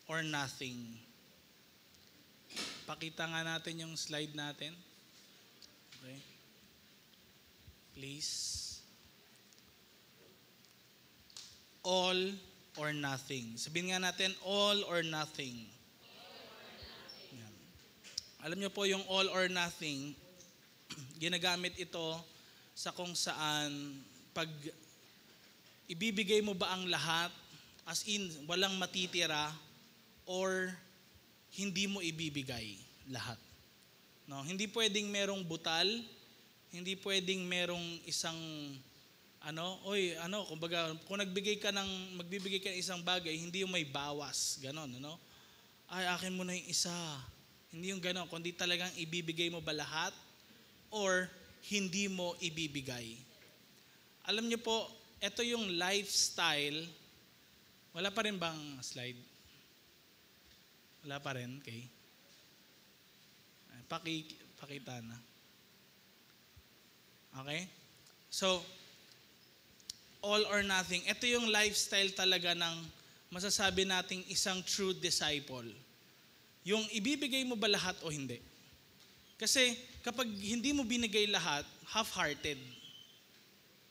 or nothing. Pakita nga natin yung slide natin. Okay. Please. All or nothing. Sabihin nga natin, all or nothing. Yan. Alam niyo po yung all or nothing, ginagamit ito sa kung saan pag ibibigay mo ba ang lahat, as in walang matitira, or hindi mo ibibigay lahat. No, hindi pwedeng merong butal, hindi pwedeng merong isang kumbaga kung magbibigay ka ng isang bagay, hindi yung may bawas, ganon, Ay, akin mo na yung isa. Hindi yung ganon, kundi talagang ibibigay mo ba lahat or hindi mo ibibigay. Alam niyo po, ito yung lifestyle. Wala pa rin bang slide? Wala pa rin, okay. Pakita na. Okay? So, all or nothing. Ito yung lifestyle talaga ng masasabi nating isang true disciple. Yung ibibigay mo ba lahat o hindi? Kasi kapag hindi mo binigay lahat, half-hearted.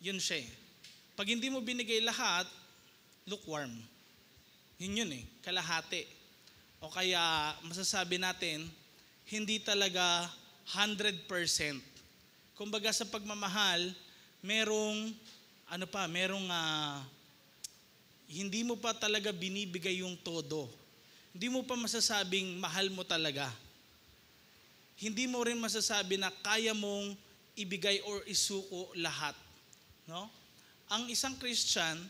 Yun siya eh. Pag hindi mo binigay lahat, lukewarm. Yun kalahati. O kaya masasabi natin, hindi talaga 100%. Kumbaga sa pagmamahal, merong hindi mo pa talaga binibigay yung todo. Hindi mo pa masasabing mahal mo talaga. Hindi mo rin masasabi na kaya mong ibigay or isuko lahat. No? Ang isang Christian,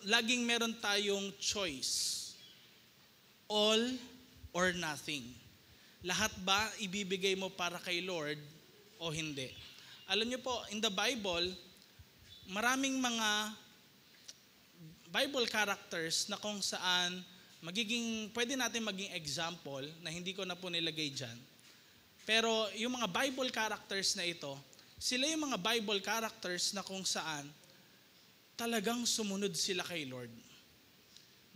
laging meron tayong choice. All or nothing. Lahat ba ibibigay mo para kay Lord o hindi? Alam niyo po, in the Bible, maraming mga Bible characters na kung saan pwede natin maging example na hindi ko na po nilagay dyan. Pero yung mga Bible characters na ito, sila yung mga Bible characters na kung saan talagang sumunod sila kay Lord.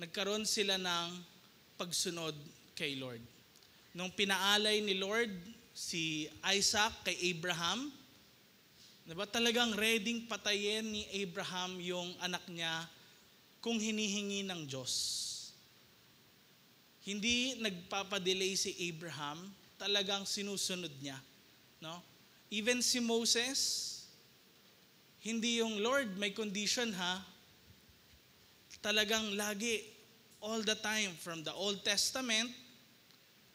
Nagkaroon sila ng pagsunod kay Lord. Nung pinaalay ni Lord si Isaac kay Abraham, diba, talagang readyng patayin ni Abraham yung anak niya kung hinihingi ng Diyos. Hindi nagpapadelay si Abraham, talagang sinusunod niya. No? Even si Moses, hindi yung Lord may condition talagang lagi, all the time, from the Old Testament,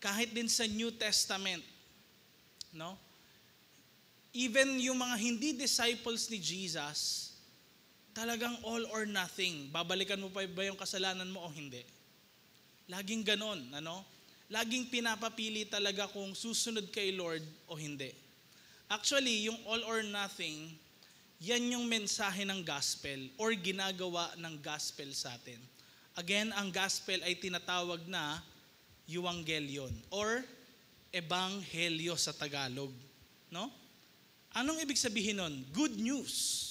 kahit din sa New Testament. No? Even yung mga hindi disciples ni Jesus, talagang all or nothing. Babalikan mo pa ba yung kasalanan mo o hindi? Laging ganon, Laging pinapapili talaga kung susunod kay Lord o hindi. Actually, yung all or nothing, yan yung mensahe ng gospel or ginagawa ng gospel sa atin. Again, ang gospel ay tinatawag na euangelion or ebanghelyo sa Tagalog. No? Anong ibig sabihin nun? Good news.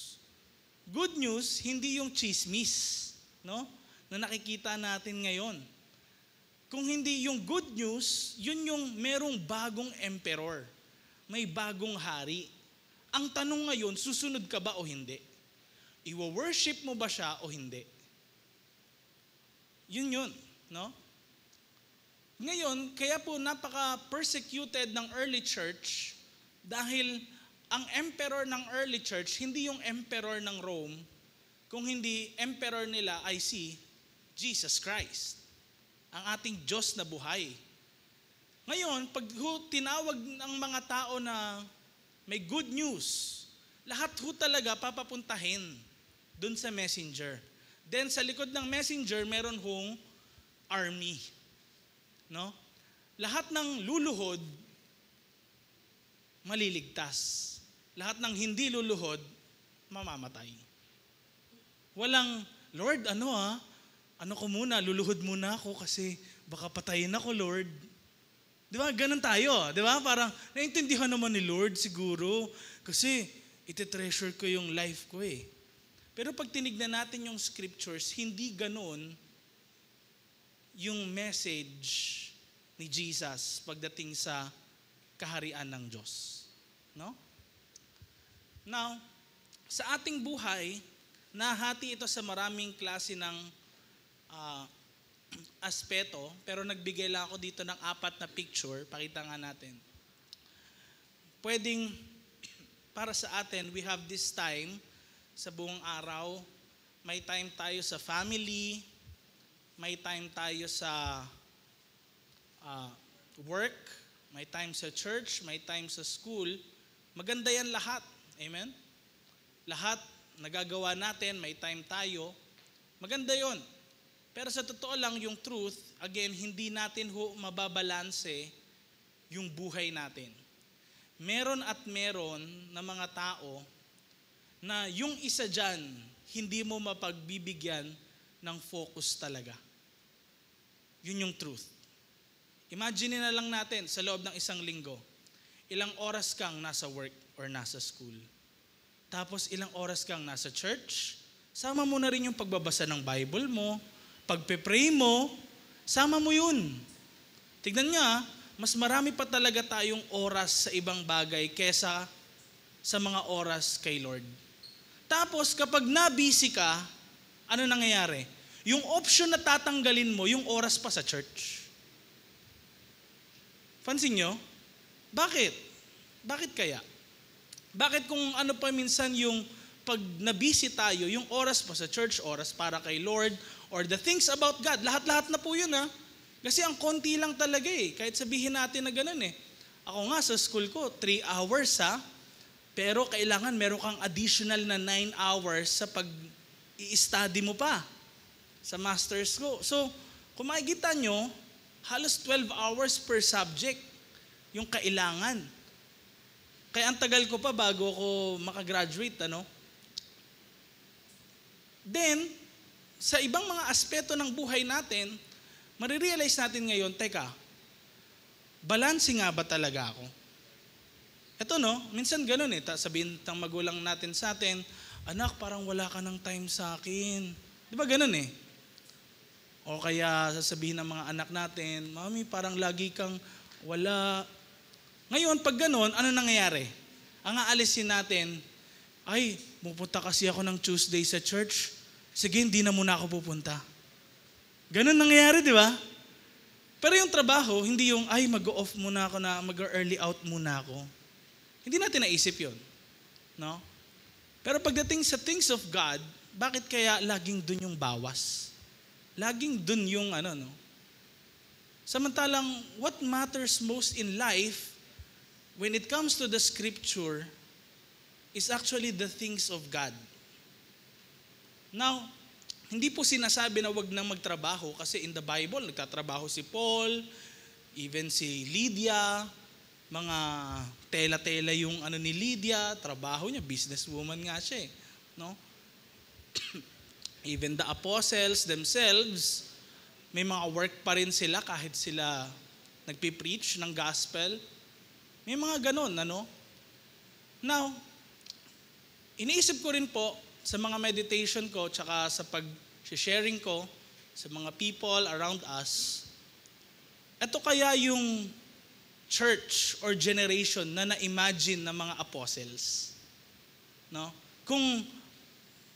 Good news, hindi yung chismis, na nakikita natin ngayon. Kung hindi yung good news, yun yung merong bagong emperor. May bagong hari. Ang tanong ngayon, susunod ka ba o hindi? Iwo-worship mo ba siya o hindi? Yun, Ngayon, kaya po napaka-persecuted ng early church dahil ang emperor ng early church, hindi yung emperor ng Rome, kung hindi emperor nila ay si Jesus Christ, ang ating Diyos na buhay. Ngayon, pag tinawag ng mga tao na may good news, lahat talaga papapuntahin dun sa messenger. Then sa likod ng messenger, meron hong army. No? Lahat ng luluhod, maliligtas. Lahat ng hindi luluhod, mamamatay. Walang, Lord, luluhod muna ako kasi baka patayin ako, Lord. Di ba? Ganun tayo. Di ba? Parang, naintindihan naman ni Lord siguro kasi iti-treasure ko yung life ko eh. Pero pag tinignan natin yung scriptures, hindi ganun yung message ni Jesus pagdating sa kaharian ng Diyos. No? Now, sa ating buhay, nahati ito sa maraming klase ng aspeto, pero nagbigay lang ako dito ng 4 na picture. Pakita nga natin. Pwedeng, para sa atin, we have this time sa buong araw. May time tayo sa family, may time tayo sa work, may time sa church, may time sa school. Maganda yan lahat. Amen? Lahat nagagawa natin, may time tayo. Maganda yon. Pero sa totoo lang, yung truth, again, hindi natin mababalanse yung buhay natin. Meron at meron na mga tao na yung isa dyan, hindi mo mapagbibigyan ng focus talaga. Yun yung truth. Imagine na lang natin sa loob ng isang linggo, ilang oras kang nasa work or nasa school. Tapos ilang oras kang nasa church. Sama mo na rin yung pagbabasa ng Bible mo, pagpe-pray mo, sama mo yun. Tignan niya, mas marami pa talaga tayong oras sa ibang bagay kesa sa mga oras kay Lord. Tapos kapag na-busy ka, ano nangyayari? Yung option na tatanggalin mo, yung oras pa sa church. Pansin nyo? Bakit? Bakit kaya? Bakit kung ano pa minsan yung pag na-busy tayo, yung oras pa sa church, oras para kay Lord, or the things about God, lahat-lahat na po yun ha. Kasi ang konti lang talaga eh. Kahit sabihin natin na ganun eh. Ako nga sa school ko, 3 hours ha. Pero kailangan meron kang additional na 9 hours sa pag-i-study mo pa sa master's ko. So, kung makikita nyo, halos 12 hours per subject yung kailangan. Kaya ang tagal ko pa bago ako makagraduate, ano? Then, sa ibang mga aspeto ng buhay natin, marirealize natin ngayon, teka, balanse nga ba talaga ako? Ito no, minsan ganun eh, sabihin ng magulang natin sa atin, anak, parang wala ka ng time sa akin. Di ba ganun eh? O kaya sasabihin ng mga anak natin, mami, parang lagi kang wala. Ngayon, pag ganun, ano nangyayari? Ang aalisin natin, ay, pupunta kasi ako ng Tuesday sa church. Sige, hindi na muna ako pupunta. Ganun nangyayari, di ba? Pero yung trabaho, hindi yung, ay, mag-off muna ako na, mag-early out muna ako. Hindi natin naisip yun. No? Pero pagdating sa things of God, bakit kaya laging dun yung bawas? Laging dun yung ano, no? Samantalang, what matters most in life, when it comes to the scripture, is actually the things of God. Now, hindi po sinasabi na wag nang magtrabaho kasi in the Bible, nagtatrabaho si Paul, even si Lydia, mga tela-tela yung ano ni Lydia, trabaho niya, businesswoman nga siya, no? Even the apostles themselves, may mga work pa rin sila kahit sila nagpipreach ng gospel. May mga ganon, ano? Now, iniisip ko rin po sa mga meditation ko tsaka sa pag-sharing ko sa mga people around us, ito kaya yung church or generation na na-imagine ng mga apostles. No? Kung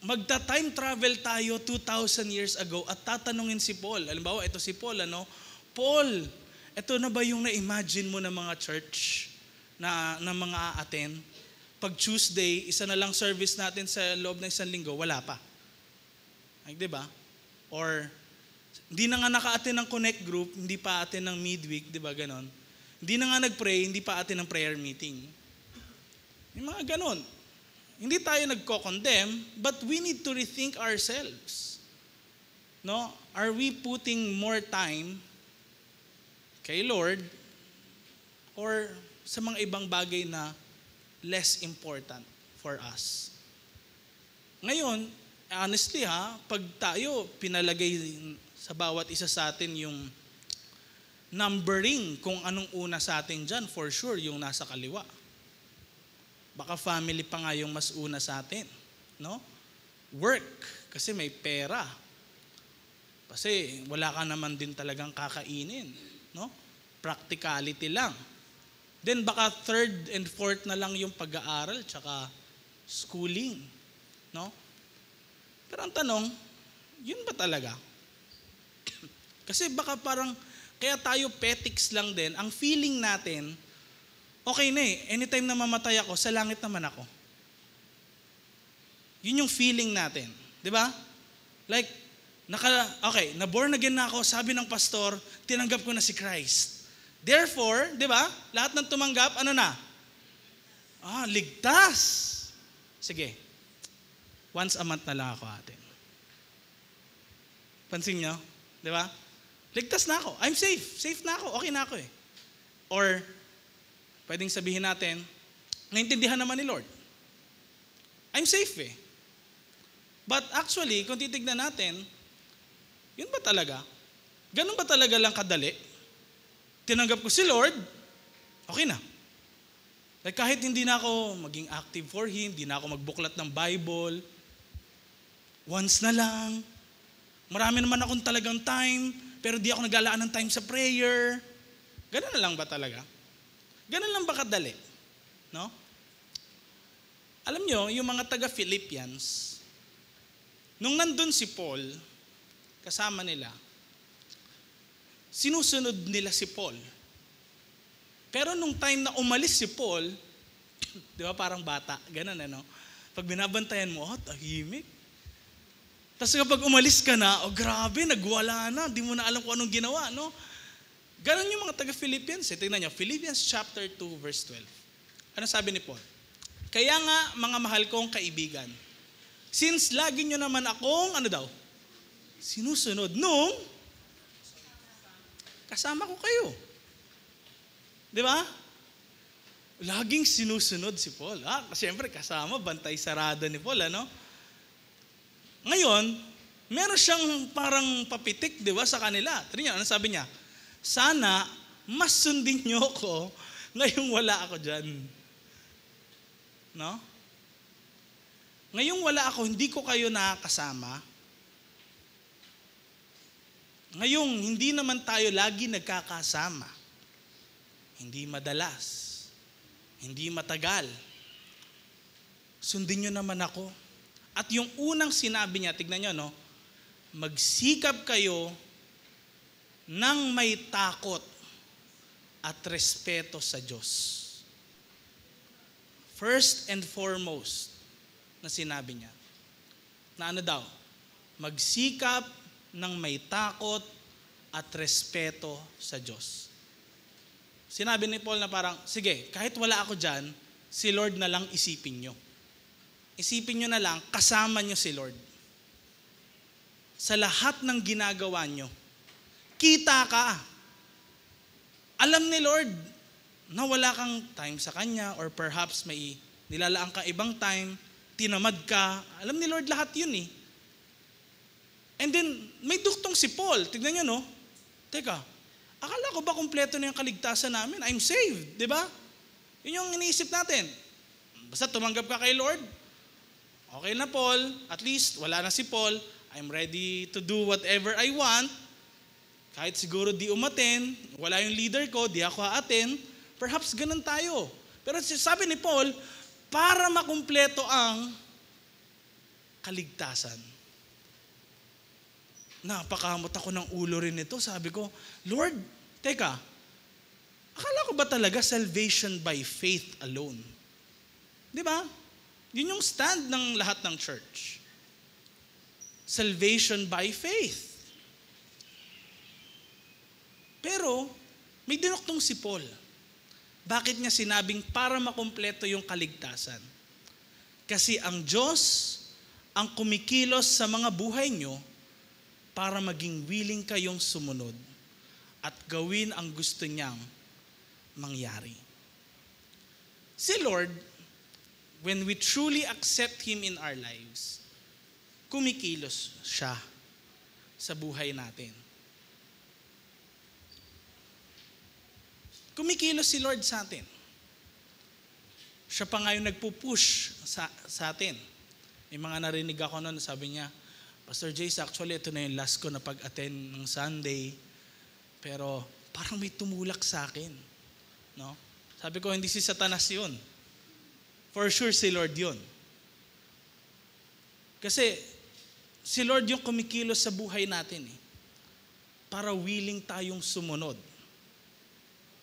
magta-time travel tayo 2,000 years ago at tatanungin si Paul, halimbawa ito si Paul, ano? Paul, ito na ba yung na-imagine mo ng mga church na mga a-attend? Pag Tuesday, isa na lang service natin sa loob ng isang linggo, wala pa. Like, diba? Or, hindi na nga naka-attend ng connect group, hindi pa attend ng midweek, diba ganon? Hindi na nga nag-pray, hindi pa attend ng prayer meeting. Yung mga ganon. Hindi tayo nagko-condemn, but we need to rethink ourselves. No? Are we putting more time kay Lord or sa mga ibang bagay na less important for us? Ngayon, honestly pag tayo pinalagay sa bawat isa sa atin yung numbering kung anong una sa atin dyan, for sure yung nasa kaliwa. Baka family pa nga yung mas una sa atin. No? Work, kasi may pera. Kasi wala ka naman din talagang kakainin, no? Practicality lang. Then baka third and fourth na lang yung pag-aaral tsaka schooling, no? Pero ang tanong, yun ba talaga? Kasi baka parang kaya tayo petics lang din, ang feeling natin, okay na eh, anytime na mamatay ako, sa langit naman ako. Yun yung feeling natin, di ba? Like, na-born again na ako, sabi ng pastor, tinanggap ko na si Christ. Therefore, di ba, lahat ng tumanggap, ano na? Ligtas. Sige, once a month na lang ako atin. Pansin nyo, di ba? Ligtas na ako, I'm safe. Safe na ako, okay na ako eh. Or, pwedeng sabihin natin, naintindihan naman ni Lord. I'm safe eh. But actually, kung titignan natin, yun ba talaga? Ganun ba talaga lang kadali? Tinanggap ko si Lord, okay na. Like kahit hindi na ako maging active for Him, hindi na ako magbuklat ng Bible, once na lang, marami naman akong talagang time, pero di ako naglalaan ng time sa prayer. Ganun na lang ba talaga? Ganun lang ba kadali? No? Alam nyo, yung mga taga-Philippians, nung nandun si Paul, kasama nila, sinusunod nila si Paul. Pero nung time na umalis si Paul, di ba parang bata, ganun ano? Pag binabantayan mo, tahimik. Tapos kapag umalis ka na, grabe, nagwala na, di mo na alam kung anong ginawa, no? Ganun yung mga taga-Philippians. Tingnan nyo, Philippians chapter 2, verse 12. Ano sabi ni Paul? Kaya nga, mga mahal kong kaibigan, since lagi nyo naman akong, sinusunod nung kasama ko kayo. Di ba? Laging sinusunod si Paul. Siyempre, kasama, bantay sarada ni Paul, ano? Ngayon, meron siyang parang papitik, di ba, sa kanila. Tignan niyo, ano sabi niya? Sana, mas sundin niyo ako ngayong wala ako dyan. No? Ngayong wala ako, hindi ko kayo nakakasama. Ngayong hindi naman tayo lagi nagkakasama. Hindi madalas. Hindi matagal. Sundin nyo naman ako. At yung unang sinabi niya, tignan nyo, no? Magsikap kayo ng may takot at respeto sa Diyos. First and foremost na sinabi niya. Na ano daw? Magsikap ng may takot at respeto sa Diyos. Sinabi ni Paul na parang, sige, kahit wala ako dyan, si Lord na lang isipin nyo. Isipin nyo na lang, kasama nyo si Lord. Sa lahat ng ginagawa nyo, kita ka. Alam ni Lord na wala kang time sa Kanya or perhaps may nilalaan ka ibang time, tinamad ka. Alam ni Lord lahat yun eh. And then, may duktong si Paul. Tignan nyo, no? Teka, akala ko ba kumpleto na yung kaligtasan namin? I'm saved, di ba? Yun yung iniisip natin. Basta tumanggap ka kay Lord, okay na Paul, at least wala na si Paul, I'm ready to do whatever I want. Kahit siguro di umaten, wala yung leader ko, di ako aaten, perhaps ganun tayo. Pero sabi ni Paul, para makumpleto ang kaligtasan. Napakamot ako ng ulo rin ito. Sabi ko, Lord, teka, akala ko ba talaga salvation by faith alone? Di ba? Yun yung stand ng lahat ng church. Salvation by faith. Pero, may dinuktong si Paul. Bakit niya sinabing para makumpleto yung kaligtasan? Kasi ang Diyos ang kumikilos sa mga buhay nyo para maging willing kayong sumunod at gawin ang gusto niyang mangyari. Si Lord, when we truly accept Him in our lives, kumikilos siya sa buhay natin. Kumikilos si Lord sa atin. Siya pa nga yung nagpupush sa atin. May mga narinig ako noon, sabi niya, Pastor Jace, actually ito na yung last ko na pag-attend ng Sunday. Pero parang may tumulak sa akin. No? Sabi ko, hindi si Satanas yun. For sure si Lord yun. Kasi si Lord yung kumikilos sa buhay natin para willing tayong sumunod.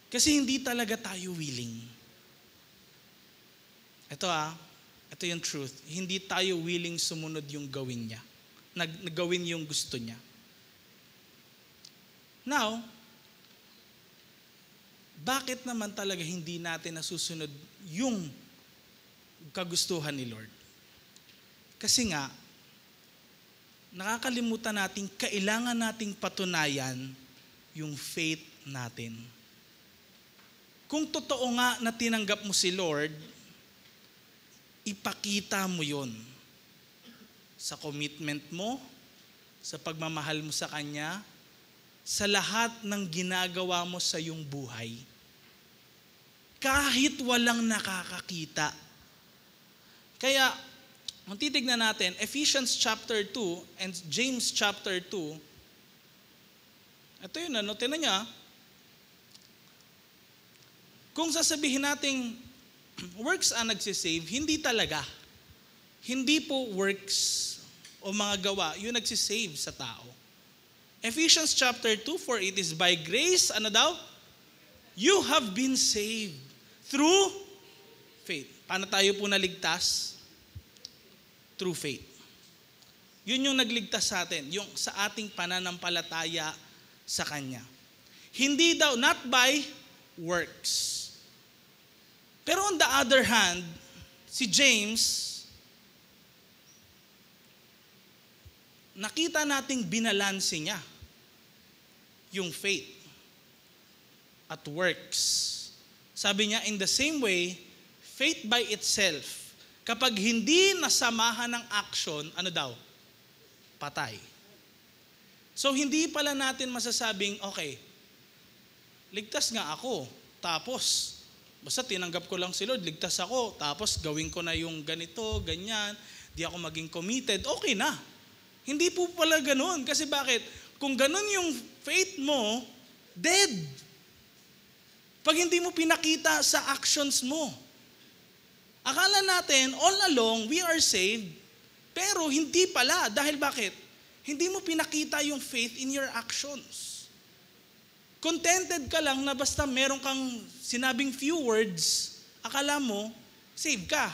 Kasi hindi talaga tayo willing. Ito yung truth. Hindi tayo willing sumunod yung gawin niya. Gawin yung gusto niya. Now, bakit naman talaga hindi natin nasusunod yung kagustuhan ni Lord? Kasi nga, nakakalimutan natin, kailangan nating patunayan yung faith natin. Kung totoo nga na tinanggap mo si Lord, ipakita mo yon sa commitment mo, sa pagmamahal mo sa Kanya, sa lahat ng ginagawa mo sa iyong buhay. Kahit walang nakakakita. Kaya, kung titignan natin, Ephesians chapter 2 and James chapter 2, ito yun, tinan niya. Kung sasabihin natin, works ang nagsisave, hindi talaga. Hindi po works o mga gawa yung nagsisave sa tao. Ephesians chapter 2, for it is by grace, you have been saved through faith. Paano tayo po naligtas? Through faith. Yun yung nagligtas sa atin, yung sa ating pananampalataya sa Kanya. Hindi daw, not by works. Pero on the other hand, si James, nakita nating binalanse niya yung faith at works. Sabi niya, in the same way, faith by itself, kapag hindi nasamahan ng action, patay. So hindi pala natin masasabing, okay, ligtas nga ako, tapos, basta tinanggap ko lang si Lord, ligtas ako, tapos gawin ko na yung ganito, ganyan, di ako maging committed, okay na. Hindi po pala ganun. Kasi bakit? Kung ganun yung faith mo, dead. Pag hindi mo pinakita sa actions mo. Akala natin, all along, we are saved, pero hindi pala. Dahil bakit? Hindi mo pinakita yung faith in your actions. Contented ka lang na basta meron kang sinabing few words, akala mo, save ka.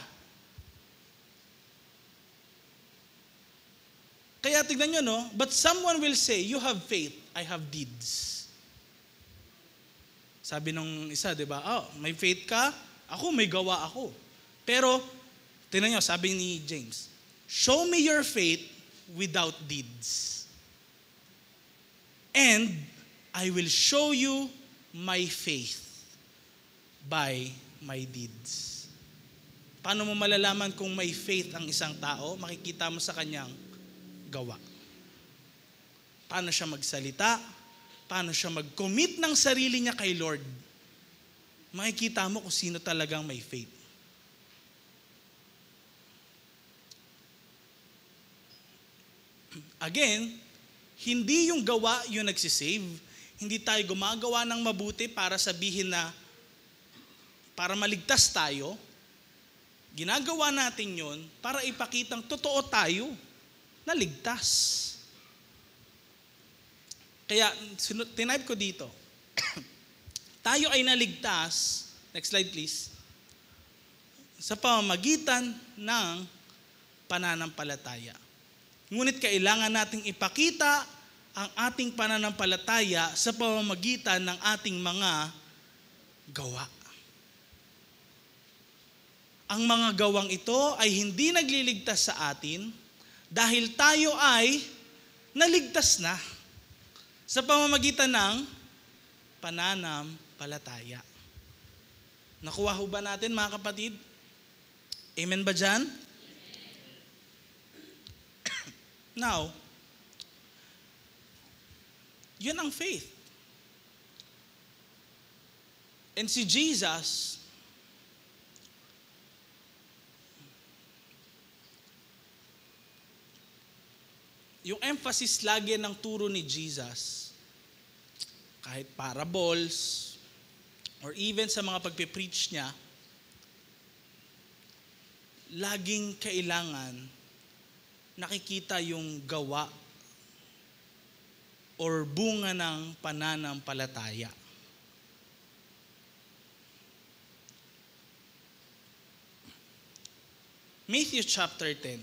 Kaya tignan nyo, but someone will say, you have faith, I have deeds. Sabi nung isa, di ba? May faith ka, ako may gawa ako. Pero, tignan nyo, sabi ni James, show me your faith without deeds. And I will show you my faith by my deeds. Paano mo malalaman kung may faith ang isang tao? Makikita mo sa kanyang gawa. Paano siya magsalita? Paano siya mag-commit ng sarili niya kay Lord? Makikita mo kung sino talagang may faith. Again, hindi yung gawa yung nagsisave. Hindi tayo gumagawa ng mabuti para sabihin na para maligtas tayo. Ginagawa natin yon para ipakitang totoo tayo na ligtas. Kaya, tinype ko dito. Tayo ay naligtas, next slide please, sa pamamagitan ng pananampalataya. Ngunit kailangan nating ipakita ang ating pananampalataya sa pamamagitan ng ating mga gawa. Ang mga gawang ito ay hindi nagliligtas sa atin dahil tayo ay naligtas na sa pamamagitan ng pananampalataya. Nakuha ho ba natin mga kapatid? Amen ba dyan? Now, yun ang faith. And si Jesus, yung emphasis lagi ng turo ni Jesus, kahit parables, or even sa mga pagpipreach niya, laging kailangan nakikita yung gawa or bunga ng pananampalataya. Matthew chapter 10.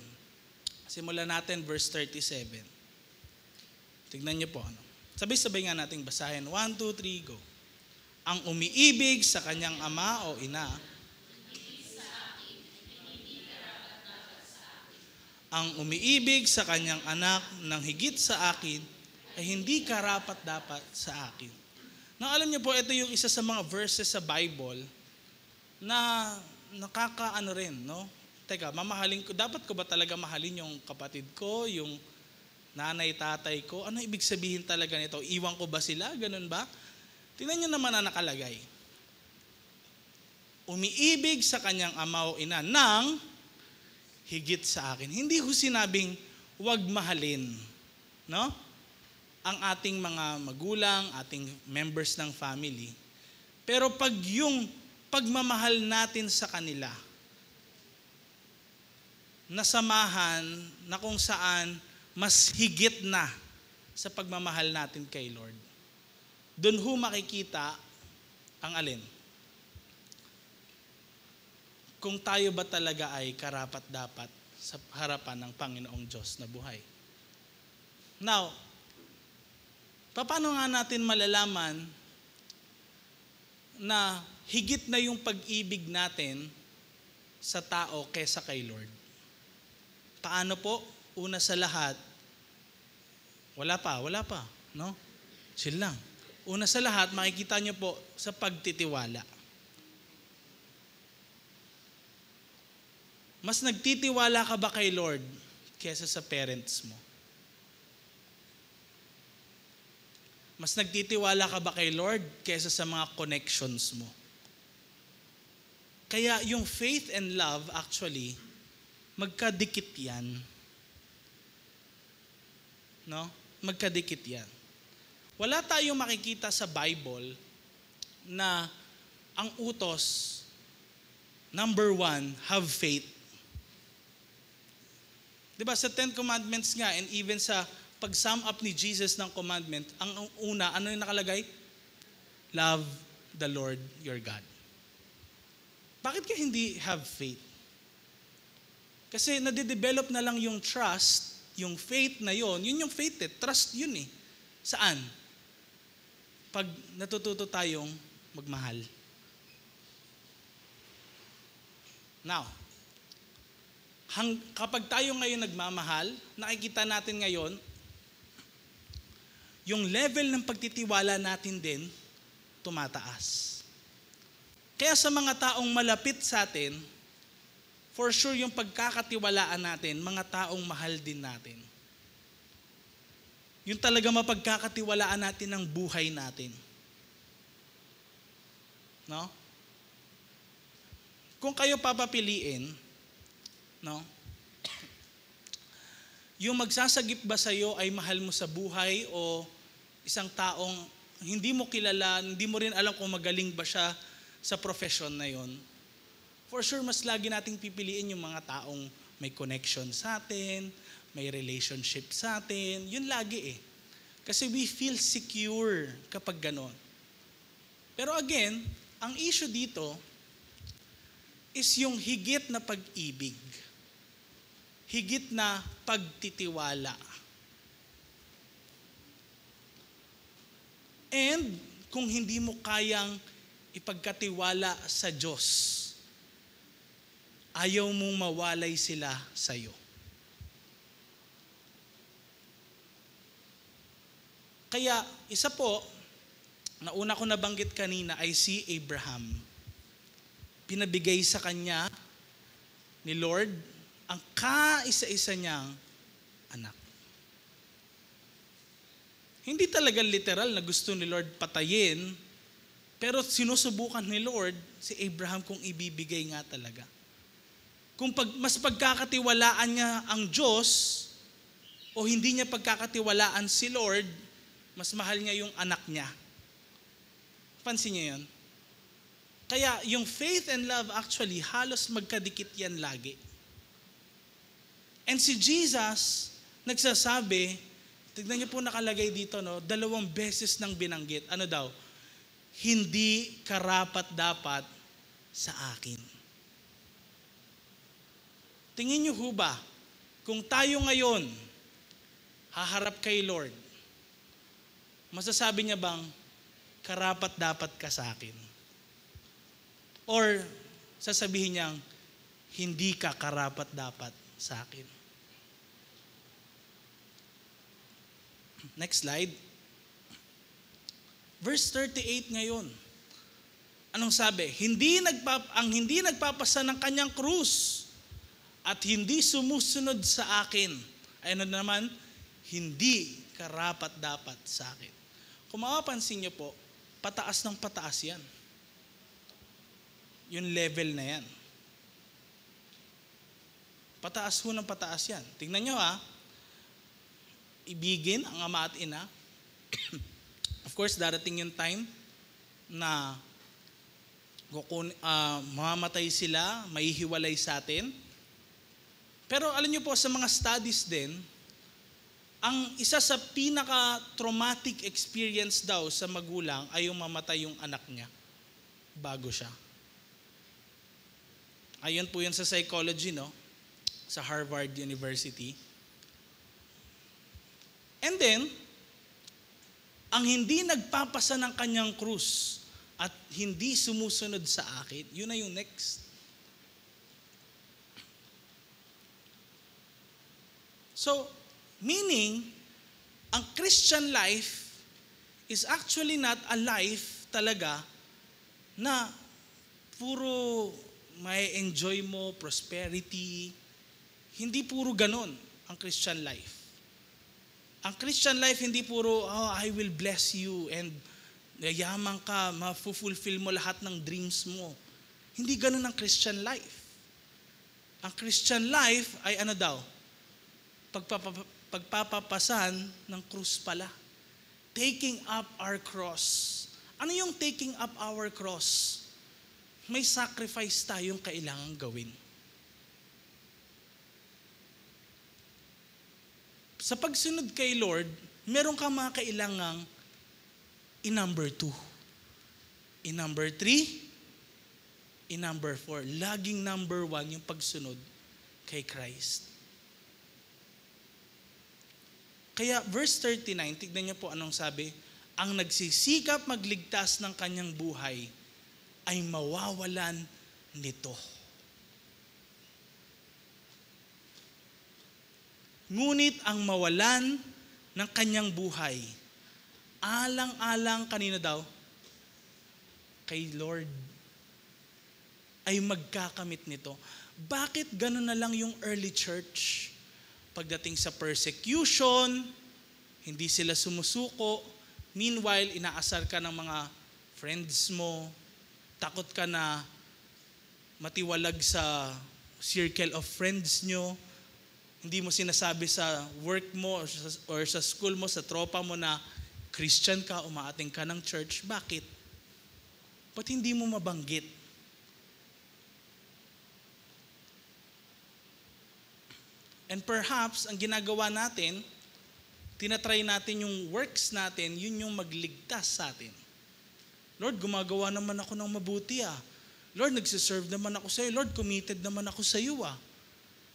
Simulan natin verse 37. Tignan niyo po. Sabay-sabay nga nating basahin. 1, 2, 3, go. Ang umiibig sa kanyang ama o ina, ang umiibig sa kanyang anak ng higit sa akin ay hindi karapat-dapat sa akin. Now, alam niyo po, ito yung isa sa mga verses sa Bible na nakakaano rin, no? Teka, mamahalin ko, dapat ko ba talaga mahalin yung kapatid ko, yung nanay, tatay ko? Ano ibig sabihin talaga nito? Iwan ko ba sila? Ganun ba? Tingnan niyo naman na nakalagay. Umiibig sa kanyang ama o ina ng higit sa akin. Hindi ho sinabing wag mahalin, no? Ang ating mga magulang, ating members ng family. Pero pag yung pagmamahal natin sa kanila, nasamahan na kung saan mas higit na sa pagmamahal natin kay Lord. Doon ho makikita ang alin. Kung tayo ba talaga ay karapat-dapat sa harapan ng Panginoong Diyos na buhay. Now, paano nga natin malalaman na higit na yung pag-ibig natin sa tao kaysa kay Lord? Paano po? Una sa lahat, wala pa, no? Chill lang. Una sa lahat, makikita nyo po sa pagtitiwala. Mas nagtitiwala ka ba kay Lord kaysa sa parents mo? Mas nagtitiwala ka ba kay Lord kaysa sa mga connections mo? Kaya yung faith and love actually, magkadikit yan. No? Magkadikit yan. Wala tayong makikita sa Bible na ang utos, number 1, have faith. Diba sa 10 Commandments nga and even sa pag-sum up ni Jesus ng commandment, ang una, ano yung nakalagay? Love the Lord your God. Bakit ka hindi have faith? Kasi nade-develop na lang yung trust, yung faith na yun yung faith trust yun eh. Saan? Pag natututo tayong magmahal. Now, kapag tayo ngayon nagmamahal, nakikita natin ngayon, yung level ng pagtitiwala natin din, tumataas. Kaya sa mga taong malapit sa atin, for sure yung pagkakatiwalaan natin, mga taong mahal din natin. Yung talaga mapagkakatiwalaan natin ng buhay natin. No? Kung kayo papapiliin, no? Yung magsasagip ba sa'yo ay mahal mo sa buhay o isang taong hindi mo kilala, hindi mo rin alam kung magaling ba siya sa profession na yon. For sure, mas lagi nating pipiliin yung mga taong may connection sa atin, may relationship sa atin. Yun lagi eh. Kasi we feel secure kapag ganon. Pero again, ang issue dito is yung higit na pag-ibig. Higit na pagtitiwala. And kung hindi mo kayang ipagkatiwala sa Diyos, ayaw mong mawalay sila sa'yo. Kaya isa po, na una ko nabanggit kanina ay si Abraham. Pinabigay sa kanya ni Lord ang kaisa-isa niyang anak. Hindi talaga literal na gusto ni Lord patayin, pero sinusubukan ni Lord si Abraham kung ibibigay nga talaga. Kung mas pagkakatiwalaan niya ang Diyos o hindi niya pagkakatiwalaan si Lord, mas mahal niya yung anak niya. Pansin niyo yun? Kaya yung faith and love actually, halos magkadikit yan lagi. And si Jesus, nagsasabi, tignan niyo po nakalagay dito, no? 2 beses nang binanggit. Ano daw? Hindi karapat-dapat sa akin. Tingin niyo ho ba, kung tayo ngayon, haharap kay Lord, masasabi niya bang, karapat-dapat ka sa akin? Or sasabihin niyang, hindi ka karapat-dapat sa akin? Next slide. Verse 38 ngayon. Anong sabi? Ang hindi nagpapasa ng kanyang krus at hindi sumusunod sa akin. Ay ano naman? Hindi karapat-dapat sa akin. Kung mapapansin niyo po, pataas ng pataas yan. Yung level na yan. Pataas ho ng pataas yan. Tingnan nyo ha. Ibigin ang ama at ina. Of course, darating yung time na mamamatay sila, maihiwalay sa atin. Pero alam niyo po, sa mga studies din, ang isa sa pinaka-traumatic experience daw sa magulang ay yung mamatay yung anak niya bago siya. Ayon po yan sa psychology, no? Sa Harvard University. And then, ang hindi nagpapasa ng kanyang krus at hindi sumusunod sa akin, yun na yung next. So, meaning, ang Christian life is actually not a life talaga na puro may enjoy mo, prosperity. Hindi puro ganon ang Christian life. Ang Christian life hindi puro, I will bless you and yayaman ka, ma-fulfill mo lahat ng dreams mo. Hindi ganon ang Christian life. Ang Christian life ay ano daw? Pagpapapasan ng krus pala. Taking up our cross. Ano yung taking up our cross? May sacrifice tayong kailangang gawin. Sa pagsunod kay Lord, meron ka mga kailangang i-number 2, i-number 3, i-number 4. Laging number 1 yung pagsunod kay Christ. Kaya verse 39, tignan niyo po anong sabi, ang nagsisikap magligtas ng kanyang buhay ay mawawalan nito. Ngunit ang mawalan ng kanyang buhay, alang-alang kanino daw? Kay Lord. Ay magkakamit nito. Bakit gano'n na lang yung early church? Pagdating sa persecution, hindi sila sumusuko. Meanwhile, inaasar ka ng mga friends mo. Takot ka na matiwalag sa circle of friends nyo. Hindi mo sinasabi sa work mo or sa school mo, sa tropa mo na Christian ka, umaating ka ng church. Bakit? Ba't hindi mo mabanggit? And perhaps, ang ginagawa natin, tinatry natin yung works natin, yun yung magligtas sa atin. Lord, gumagawa naman ako ng mabuti Lord, nagsiserve naman ako sa iyo. Lord, committed naman ako sa iyo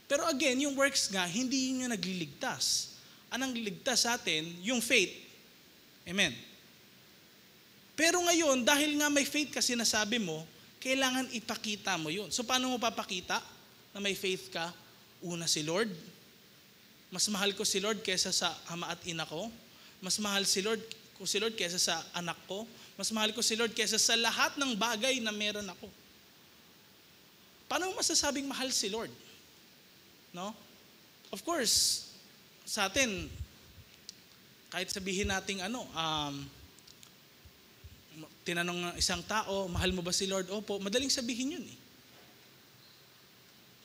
Pero again, yung works nga, hindi yun yung nagliligtas. Anong ligtas sa atin? Yung faith. Amen. Pero ngayon, dahil nga may faith kasi nasabi mo, kailangan ipakita mo yun. So paano mo papakita na may faith ka? Una si Lord. Mas mahal ko si Lord kaysa sa ama at ina ko. Mas mahal si Lord kaysa sa anak ko. Mas mahal ko si Lord kaysa sa lahat ng bagay na meron ako. Paano mo masasabing mahal si Lord? No? Of course, sa atin, kahit sabihin nating tinanong ng isang tao, mahal mo ba si Lord? Opo, madaling sabihin yun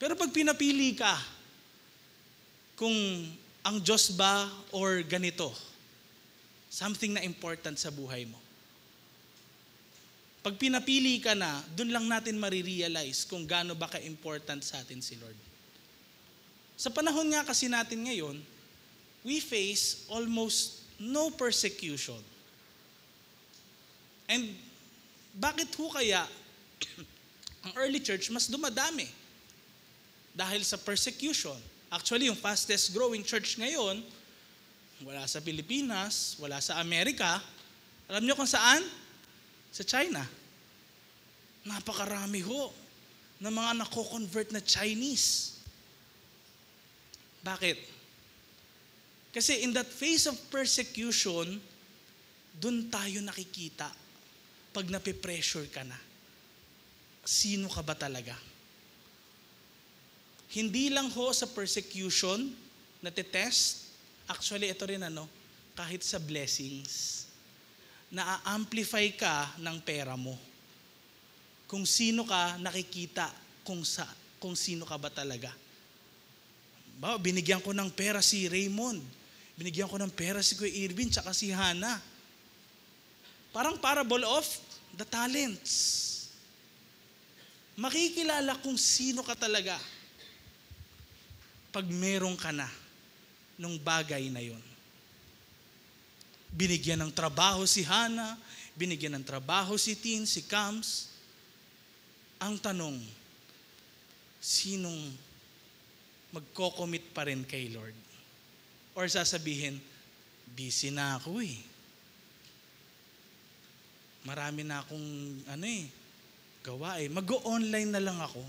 Pero pag pinapili ka, kung ang Diyos ba or ganito? Something na important sa buhay mo. Pag pinapili ka na, dun lang natin marirealize kung gaano ba ka-important sa atin si Lord. Sa panahon nga kasi natin ngayon, we face almost no persecution. And bakit ho kaya ang early church mas dumadami? Dahil sa persecution. Actually, yung fastest growing church ngayon, wala sa Pilipinas, wala sa Amerika. Alam niyo kung saan? Sa China. Napakarami ho ng mga nako-convert na Chinese. Bakit? Kasi in that phase of persecution, dun tayo nakikita pag nape-pressure ka na. Sino ka ba talaga? Hindi lang ho sa persecution na test. Actually, ito rin kahit sa blessings, na-amplify ka ng pera mo. Kung sino ka, nakikita kung sino ka ba talaga. Binigyan ko ng pera si Raymond. Binigyan ko ng pera si Kuya Irvin tsaka si Hannah. Parang parable of the talents. Makikilala kung sino ka talaga pag meron ka na nung bagay na yon. Binigyan ng trabaho si Hannah, binigyan ng trabaho si Tin, si Cams. Ang tanong, sinong magko-commit pa rin kay Lord? Or sasabihin, busy na ako eh. Marami na akong gawa eh. Mag-o-online na lang ako.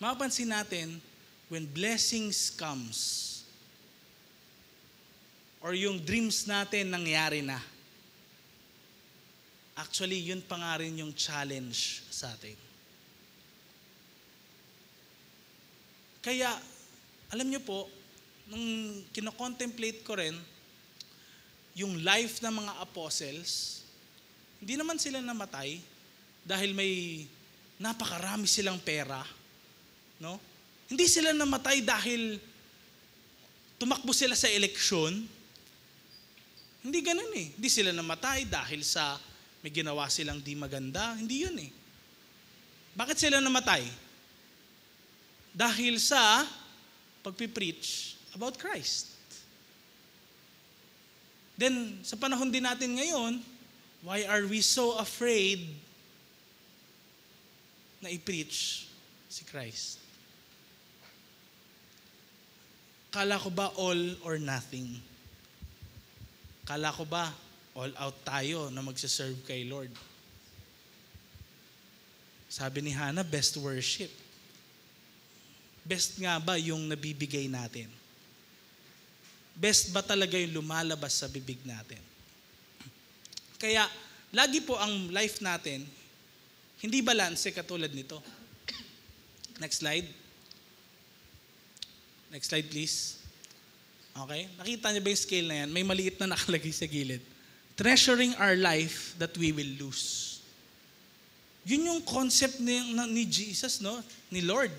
Mapapansin natin, when blessings comes, or yung dreams natin nangyari na, actually, yun pa nga rin yung challenge sa atin. Kaya, alam niyo po, nung kino-contemplate ko rin, yung life ng mga apostles, hindi naman sila namatay dahil may napakarami silang pera. No? Hindi sila namatay dahil tumakbo sila sa eleksyon. Hindi ganun eh. Hindi sila namatay dahil sa may ginawa silang di maganda. Hindi yun eh. Bakit sila namatay? Dahil sa pagpipreach about Christ. Then, sa panahon din natin ngayon, why are we so afraid na i-preach si Christ? Kala ko ba all or nothing? Kala ko ba all out tayo na magsaserve kay Lord? Sabi ni Hannah, best worship. Best nga ba yung nabibigay natin? Best ba talaga yung lumalabas sa bibig natin? Kaya, lagi po ang life natin, hindi balanse katulad nito. Next slide. Next slide, please. Okay? Nakita niyo ba yung scale na yan? May maliit na nakalagay sa gilid. Treasuring our life that we will lose. Yun yung concept ni Jesus, no? Ni Lord.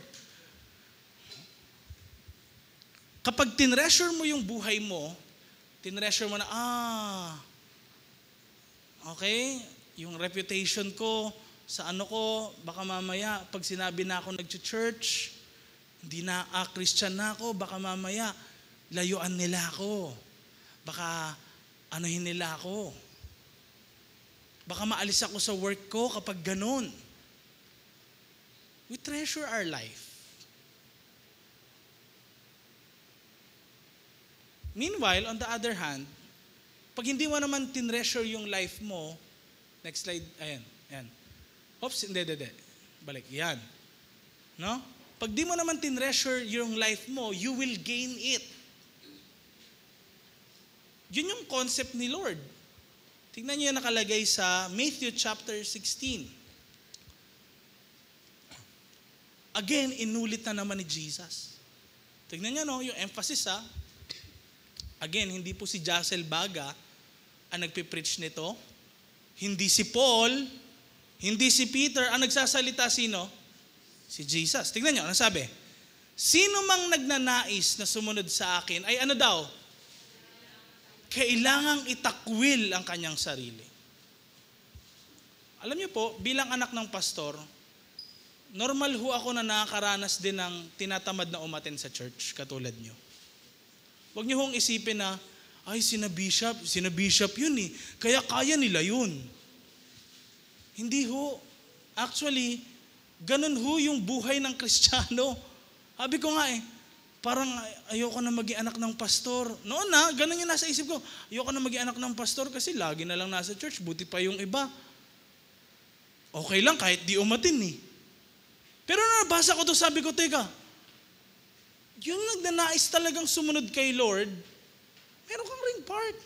Kapag tinreasure mo yung buhay mo, tinreasure mo na, okay, yung reputation ko, sa baka mamaya, pag sinabi na ako nag-church, hindi na Christian na ako, baka mamaya, layuan nila ako. Baka anuhin nila ako. Baka maalis ako sa work ko kapag ganun. We treasure our life. Meanwhile, on the other hand, pag hindi mo naman tinreasure yung life mo, next slide, ayan. Oops, hindi. Balik, yan. No? Pag di mo naman tinreasure yung life mo, you will gain it. Yun yung concept ni Lord. Tingnan niyo yung nakalagay sa Matthew chapter 16. Again, inulit na naman ni Jesus. Tingnan niyo yung emphasis Again, hindi po si Jassel Baga ang nagpipreach nito. Hindi si Paul, hindi si Peter. Ang nagsasalita sino? Si Jesus. Tingnan niyo, ano sabi? Sino mang nagnanais na sumunod sa akin ay ano daw? Kailangang itakwil ang kanyang sarili. Alam niyo po, bilang anak ng pastor, normal ho ako na nakakaranas din ng tinatamad na umattend sa church, katulad niyo. Huwag niyo hong isipin na, ay sina bishop yun eh, kaya kaya nila yun. Hindi ho. Actually, ganun ho yung buhay ng Kristiyano. Sabi ko nga parang ayoko na maging anak ng pastor. Noon na, ganun yung nasa isip ko. Ayoko na maging anak ng pastor kasi lagi na lang nasa church, buti pa yung iba. Okay lang kahit di umatin eh. Pero nabasa ko to, sabi ko, teka, yung nagnanais talagang sumunod kay Lord, meron kang ring part.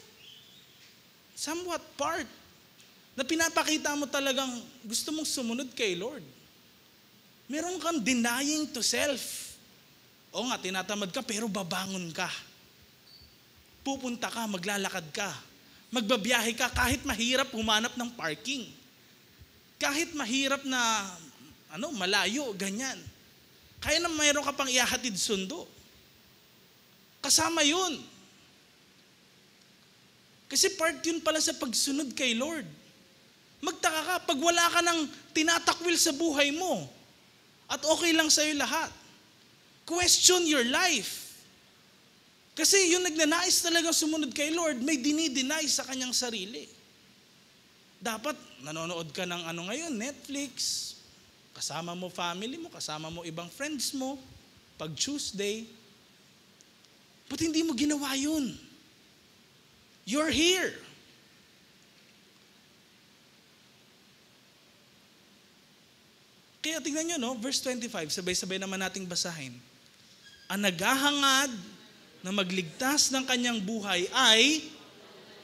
Somewhat part. Na pinapakita mo talagang gusto mong sumunod kay Lord. Meron kang denying to self. O nga, tinatamad ka pero babangon ka. Pupunta ka, maglalakad ka. Magbabiyahe ka kahit mahirap humanap ng parking. Kahit mahirap na malayo, ganyan. Kaya na mayroon ka pang ihahatid sundo. Kasama yun. Kasi part yun pala sa pagsunod kay Lord. Magtaka ka, pag wala ka ng tinatakwil sa buhay mo, at okay lang sa'yo lahat, question your life. Kasi yung nagnanais talagang sumunod kay Lord, may dinideny sa kanyang sarili. Dapat nanonood ka ng ngayon, Netflix, kasama mo family mo, kasama mo ibang friends mo, pag Tuesday. Ba't hindi mo ginawa yun? You're here. Kaya tingnan nyo, verse 25, sabay-sabay naman nating basahin. Ang naghahangad na magligtas ng kanyang buhay ay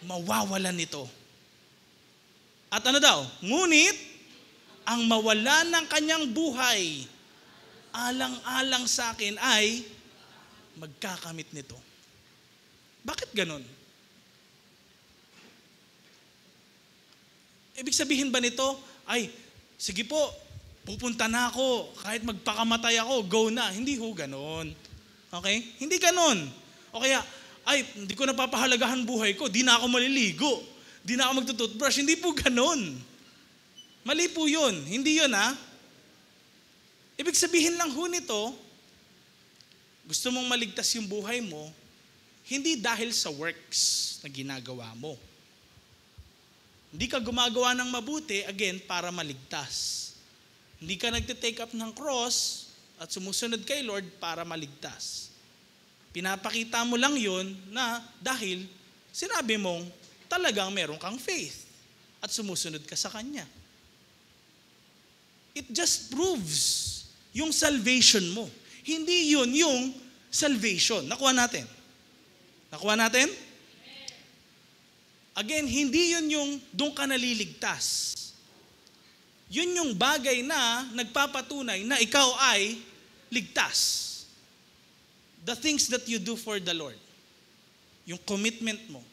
mawawalan nito. At ano daw? Ngunit, ang mawalan ng kanyang buhay, alang-alang sa akin ay magkakamit nito. Bakit ganon? Ibig sabihin ba nito, ay, sige po, pupunta na ako, kahit magpakamatay ako, go na. Hindi ho ganon. Okay? Hindi ganon. O kaya, ay, hindi ko napapahalagahan buhay ko, di na ako maliligo, di na ako magtututbrush. Hindi po ganon. Mali po yun. Hindi yun Ibig sabihin lang ho nito, gusto mong maligtas yung buhay mo, hindi dahil sa works na ginagawa mo. Hindi ka gumagawa ng mabuti, again, para maligtas. Hindi ka nagtitake up ng cross at sumusunod kay Lord para maligtas. Pinapakita mo lang yun na dahil sinabi mong talagang meron kang faith at sumusunod ka sa Kanya. It just proves yung salvation mo. Hindi yun yung salvation. Nakuha natin? Nakuha natin? Again, hindi yun yung doon ka naliligtas. Yun yung bagay na nagpapatunay na ikaw ay ligtas. The things that you do for the Lord. Yung commitment mo.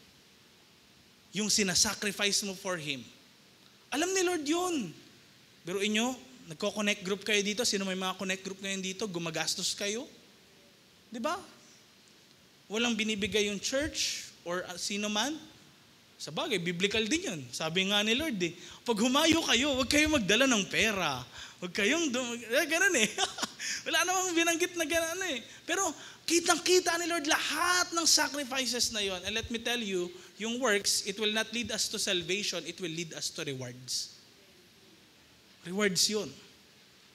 Yung sinasacrifice mo for Him. Alam ni Lord yun. Pero inyo, nagko-connect group kayo dito. Sino may mga connect group ngayon dito? Gumagastos kayo. Di ba? Walang binibigay yung church or sino man. Sa bagay, biblical din yun. Sabi nga ni Lord pag humayo kayo, huwag kayong magdala ng pera. Huwag kayong, ganun Wala namang binanggit na ganun Pero kitang-kita ni Lord lahat ng sacrifices na yon. And let me tell you, yung works, it will not lead us to salvation, it will lead us to rewards. Rewards yun.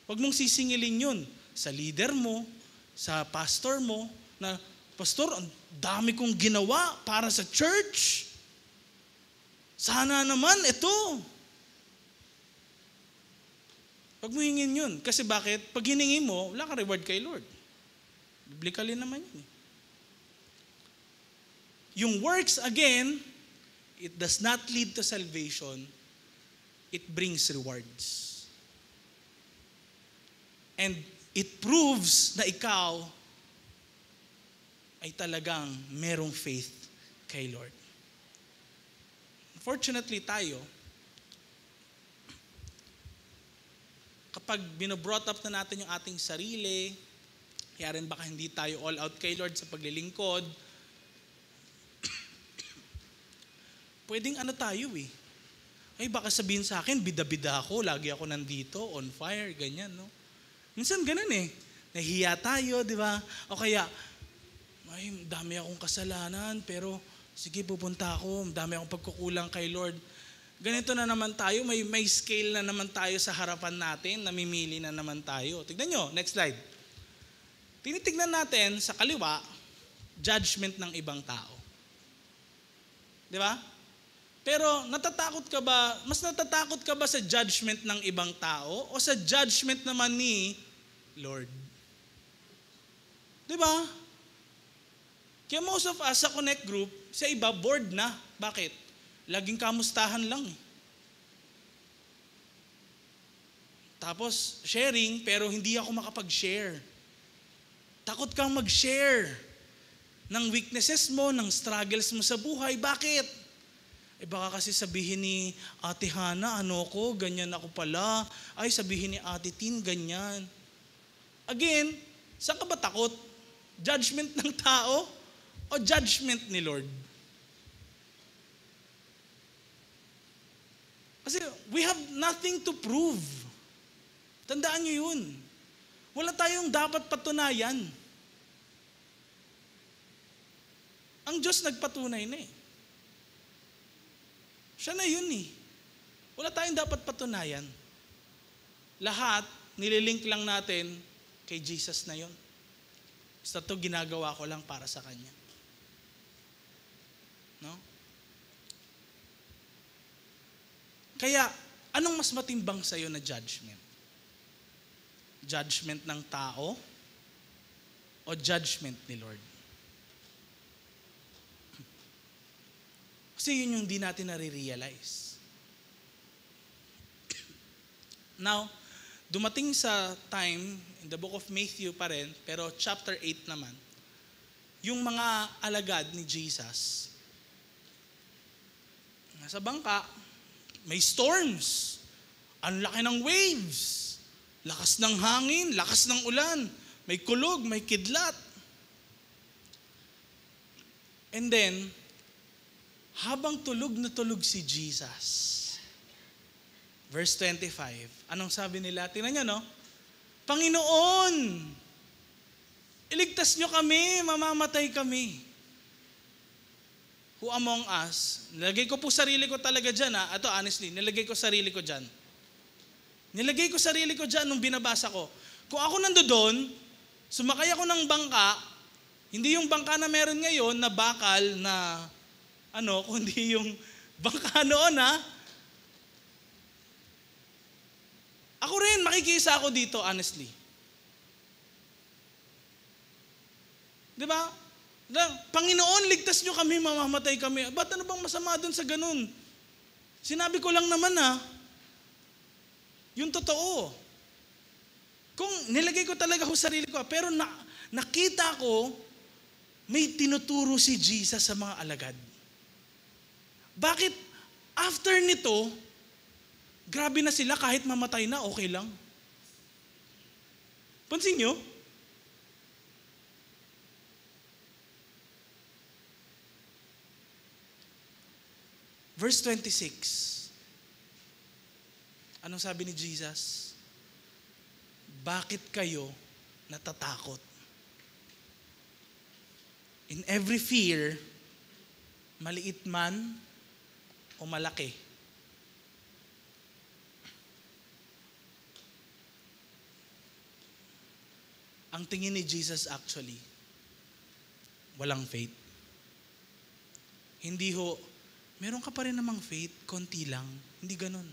Huwag mong sisingilin yun sa leader mo, sa pastor mo, na, Pastor, ang dami kong ginawa para sa church. Sana naman, ito. Huwag mo hingin yun. Kasi bakit? Pag hiningi mo, wala kang reward kay Lord. Biblically naman yun Yung works, again, it does not lead to salvation. It brings rewards. And it proves na ikaw ay talagang merong faith kay Lord. Unfortunately tayo, kapag binobrought up na natin yung ating sarili, Kaya rin baka hindi tayo all out kay Lord sa paglilingkod. Pwedeng tayo eh. Ay baka sabihin sa akin, bida-bida ako, lagi ako nandito, on fire, ganyan, no? Minsan ganun eh. Nahiya tayo, di ba? O kaya, ay, dami akong kasalanan, pero sige, pupunta ako, dami akong pagkukulang kay Lord. Ganito na naman tayo, may scale na naman tayo sa harapan natin, namimili na naman tayo. Tignan nyo, next slide. Tinitignan natin sa kaliwa, judgment ng ibang tao. Di ba? Pero natatakot ka ba, mas natatakot ka ba sa judgment ng ibang tao o sa judgment naman ni Lord? Di ba? Kaya most of us sa Connect Group, sa iba, bored na. Bakit? Laging kamustahan lang eh. Tapos, sharing, pero hindi ako makapag-share. Takot kang mag-share ng weaknesses mo, ng struggles mo sa buhay. Bakit? Baka kasi sabihin ni Ate Hana, ganyan ako pala. Ay, sabihin ni Ate Tin, ganyan. Again, saan ka ba takot? Judgment ng tao o judgment ni Lord? Kasi we have nothing to prove. Tandaan nyo yun. Wala tayong dapat patunayan. Ang Diyos nagpatunay na eh. Siya na yun eh. Wala tayong dapat patunayan. Lahat, nililink lang natin kay Jesus na yun. Basta ito, ginagawa ko lang para sa Kanya. No? Kaya, anong mas matimbang sa'yo na judgment? Judgment ng tao o judgment ni Lord? Kasi yun yung di natin nare-realize. Now, dumating sa time, in the book of Matthew pa rin, pero chapter 8 naman, yung mga alagad ni Jesus, nasa bangka, may storms, ang laki ng waves, lakas ng hangin, lakas ng ulan, may kulog, may kidlat. And then, habang tulog na tulog si Jesus, verse 25, anong sabi nila? Tingnan niyo, no? Panginoon, iligtas niyo kami, mamamatay kami. Who among us, nilagay ko po sarili ko talaga dyan, ha? Ito, honestly, nilagay ko sarili ko dyan. Nilagay ko sarili ko dyan nung binabasa ko. Kung ako nandoon, sumakay ako ng bangka, hindi yung bangka na meron ngayon na bakal na kundi yung bangka noon, ha? Ako rin, makikisa ako dito, honestly. Di ba? Panginoon, ligtas nyo kami, mamamatay kami. Ba't ano bang masama dun sa ganun? Sinabi ko lang naman, ha? Yung totoo. Kung nilagay ko talaga ho sarili ko, pero nakita ko, may tinuturo si Jesus sa mga alagad. Bakit after nito, grabe na sila kahit mamatay na, okay lang? Pansin nyo? Verse 26. Anong sabi ni Jesus? Bakit kayo natatakot? In every fear, maliit man o malaki. Ang tingin ni Jesus actually, walang faith. Hindi ho, meron ka pa rin namang faith, konti lang. Hindi ganun.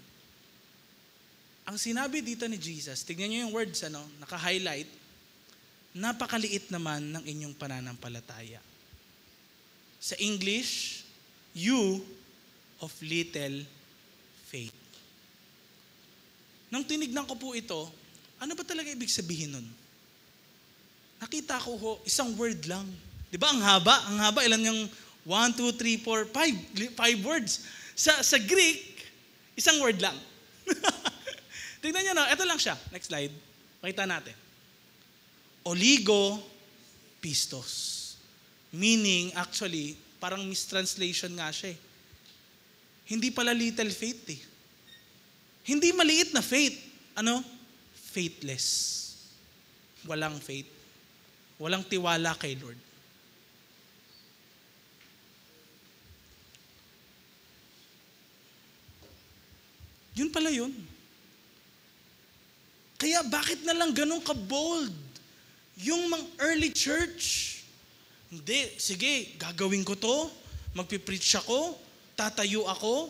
Ang sinabi dito ni Jesus, tignan niyo yung words, naka-highlight, napakaliit naman ng inyong pananampalataya. Sa English, you of little faith. Nung tinignan ko po ito, ano ba talaga ibig sabihin nun? Nakita ko ho, isang word lang. Di ba ang haba? Ang haba, ilan yung 1, 2, 3, 4, 5 words. Sa Greek, isang word lang. Tignan nyo, ito lang siya. Next slide. Pakita natin. oligo pistos. Meaning, actually, parang mistranslation nga siya eh. Hindi pala little faith eh. Hindi maliit na faith. Ano? Faithless. Walang faith. Walang tiwala kay Lord. Yun pala yun. Kaya bakit na lang ganun ka-bold? Yung mga early church, hindi, sige, gagawin ko to, magpipreach ako, tatayo ako.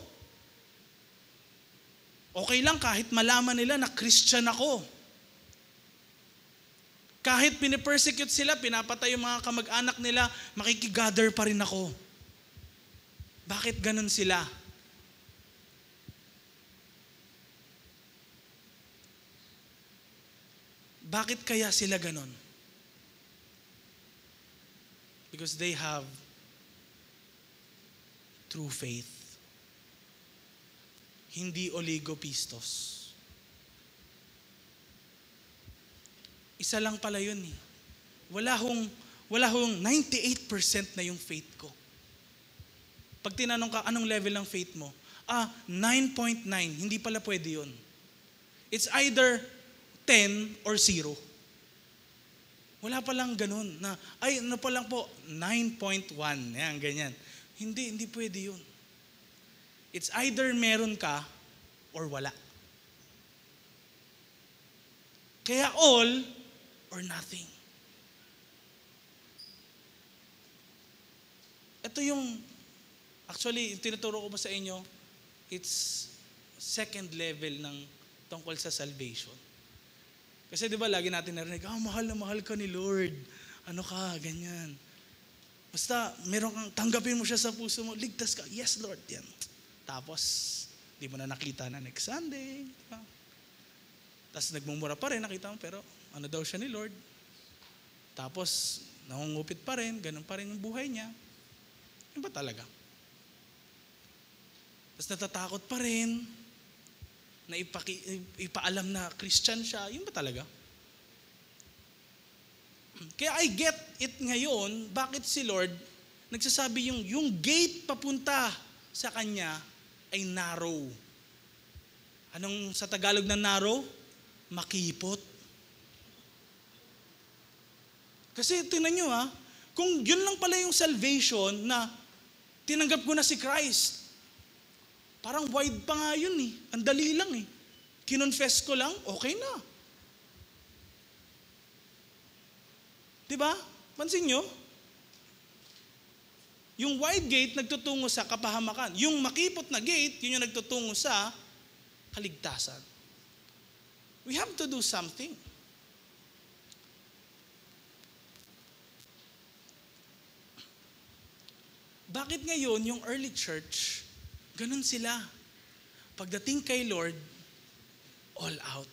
Okay lang kahit malaman nila na Christian ako. Kahit pinipersecute sila, pinapatay yung mga kamag-anak nila, makikigather pa rin ako. Bakit ganun sila? Bakit kaya sila ganun? Because they have true faith. Hindi oligo pistos. Isa lang pala yun eh. Wala hong 98% na yung faith ko. Pag tinanong ka, anong level ng faith mo? 9.9. Hindi pala pwede yun. It's either 10 or 0. Wala pa lang ganun na, ano pa lang po, 9.1. Yan, ganyan. Hindi pwede yun. It's either meron ka or wala. Kaya all or nothing. Ito yung, actually, tinuturo ko ba sa inyo, it's second level ng tungkol sa salvation. Kasi di ba lagi natin narinig, mahal na mahal ka ni Lord. Ano ka, ganyan. Basta, meron kang, tanggapin mo siya sa puso mo, ligtas ka. Yes, Lord, yan. Tapos, di mo na nakita na next Sunday. Diba? Tapos nagmumura pa rin, nakita mo, pero ano daw siya ni Lord. Tapos, nangungupit pa rin, ganun pa rin yung buhay niya. Yun ba talaga? Tapos natatakot pa rin, na ipaalam na Christian siya, yun ba talaga? Kaya I get it ngayon, bakit si Lord nagsasabi yung gate papunta sa Kanya ay narrow. Anong sa Tagalog na narrow? Makipot. Kasi tingnan nyo kung yun lang pala yung salvation na tinanggap ko na si Christ, parang wide pa nga yun eh. Ang dali lang eh. Kinonfess ko lang, okay na. Diba? Pansin nyo? Yung wide gate nagtutungo sa kapahamakan. Yung makipot na gate, yun yung nagtutungo sa kaligtasan. We have to do something. Bakit ngayon yung early church, ganun sila. Pagdating kay Lord, all out.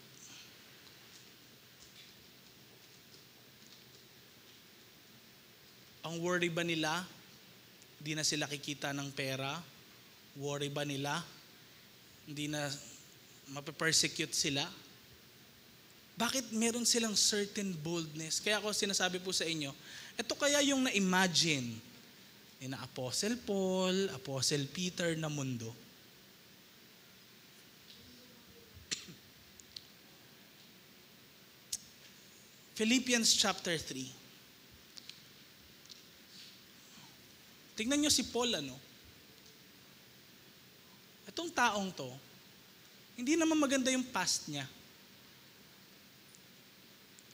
Ang worry ba nila, hindi na sila kikita ng pera? Worry ba nila, hindi na mape-persecute sila? Bakit meron silang certain boldness? Kaya ako sinasabi po sa inyo, ito kaya yung na-imagine ni na Apostle Paul, Apostle Peter na mundo. Philippians chapter 3. Tingnan nyo si Paul, Itong taong to, hindi naman maganda yung past niya.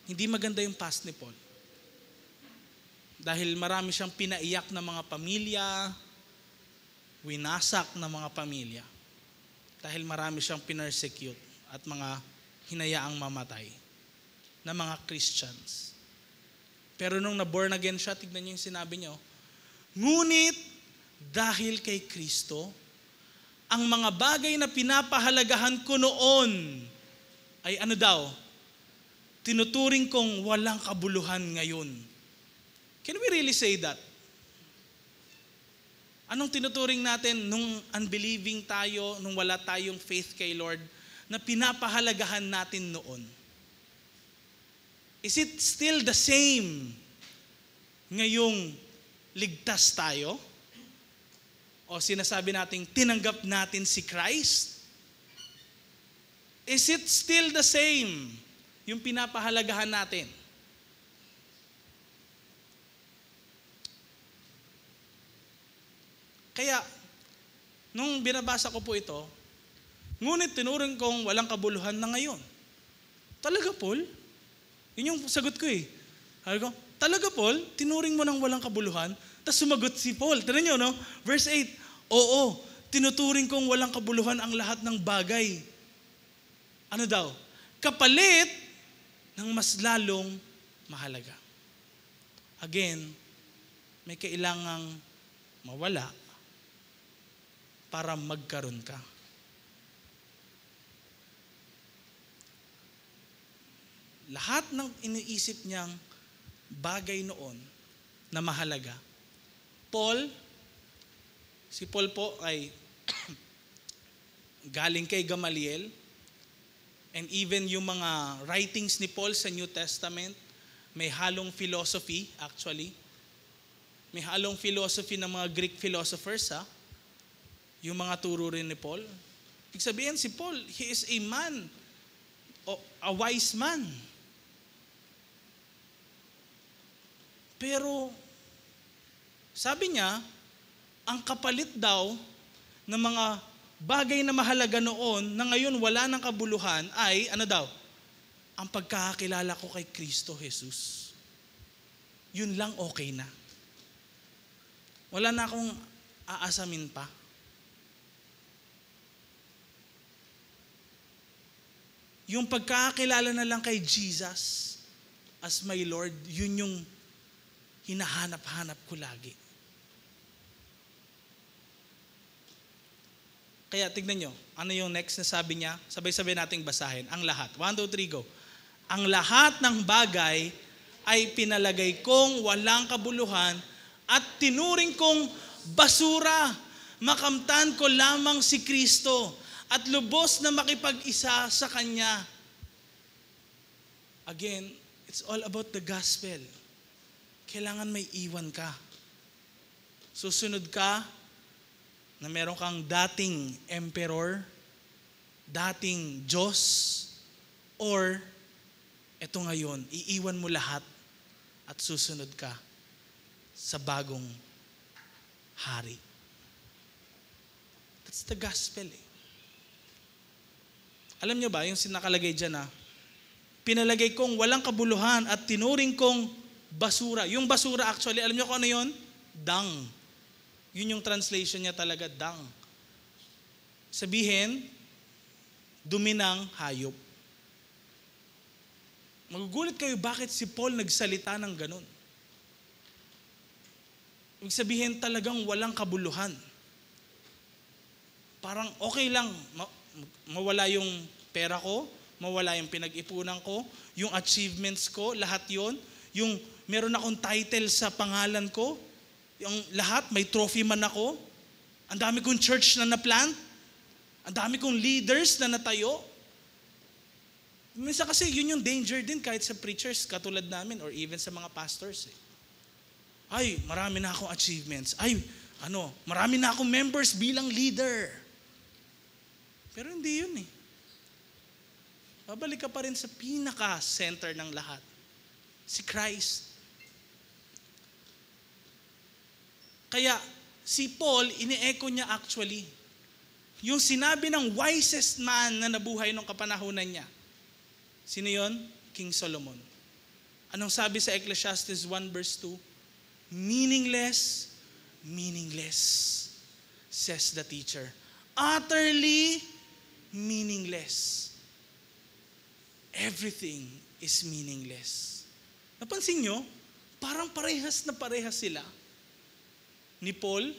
Hindi maganda yung past ni Paul. Dahil marami siyang pinaiyak na mga pamilya, winasak na mga pamilya. Dahil marami siyang pinersecute at mga hinayaang mamatay na mga Christians. Pero nung na-born again siya, tignan niyo yung sinabi niyo, ngunit dahil kay Kristo, ang mga bagay na pinapahalagahan ko noon ay tinuturing kong walang kabuluhan ngayon. Can we really say that? Anong tinuturing natin nung unbelieving tayo, nung wala tayong faith kay Lord, na pinapahalagahan natin noon? Is it still the same ngayong ligtas tayo? O sinasabi nating tinanggap natin si Christ? Is it still the same yung pinapahalagahan natin? Kaya, nung binabasa ko po ito, ngunit tinuring kong walang kabuluhan na ngayon. Talaga, Paul? Yun yung sagot ko eh. Sabi ko, talaga, Paul? Tinuring mo ng walang kabuluhan? Tapos sumagot si Paul. Tignan nyo, no? Verse 8, oo, tinuturing kong walang kabuluhan ang lahat ng bagay. Ano daw? Kapalit ng mas lalong mahalaga. Again, may kailangang mawala para magkaroon ka. Lahat ng iniisip niyang bagay noon na mahalaga. Si Paul po ay galing kay Gamaliel, and even yung mga writings ni Paul sa New Testament, may halong philosophy actually. May halong philosophy ng mga Greek philosophers, yung mga turo rin ni Paul. Ibig sabihin si Paul, he is a man, a wise man. Pero, sabi niya, ang kapalit daw ng mga bagay na mahalaga noon na ngayon wala ng kabuluhan ay, ano daw? Ang pagkakakilala ko kay Kristo Jesus. Yun lang okay na. Wala na akong aasamin pa. Yung pagkakakilala na lang kay Jesus as my Lord, yun yung hinahanap-hanap ko lagi. Kaya tignan nyo, ano yung next na sabi niya? Sabay-sabay nating basahin. Ang lahat. 1, 2, 3, go. Ang lahat ng bagay ay pinalagay kong walang kabuluhan at tinuring kong basura. Makamtan ko lamang si Kristo at lubos na makipag-isa sa Kanya. Again, it's all about the gospel. Kailangan may iwan ka. Susunod ka na meron kang dating emperor, dating Diyos, or eto ngayon, iiwan mo lahat at susunod ka sa bagong hari. That's the gospel eh. Alam nyo ba, yung sinakalagay dyan pinalagay kong walang kabuluhan at tinuring kong basura. Yung basura actually, alam niyo kung ano yun? Dung. Yun yung translation niya talaga, dung. Sabihin, dumi ng hayop. Magugulat kayo bakit si Paul nagsalita ng ganun. Ibig sabihin talagang walang kabuluhan. Parang okay lang, mawala yung pera ko, mawala yung pinag-ipunan ko, yung achievements ko, lahat yon, yung meron akong title sa pangalan ko, yung lahat, may trophy man ako, ang dami kong church na na-plant, ang dami kong leaders na natayo. Minsan kasi yun yung danger din kahit sa preachers katulad namin or even sa mga pastors. Ay, marami na akong achievements. Ay, marami na akong members bilang leader. Pero hindi yun eh. Babalik ka pa rin sa pinaka-center ng lahat. Si Christ. Kaya si Paul, ini-echo niya actually yung sinabi ng wisest man na nabuhay nung kapanahunan niya. Sino yun? King Solomon. Anong sabi sa Ecclesiastes 1 verse 2? Meaningless, meaningless, says the teacher. Utterly meaningless. Everything is meaningless. Napansin nyo? Parang parehas na parehas sila ni Paul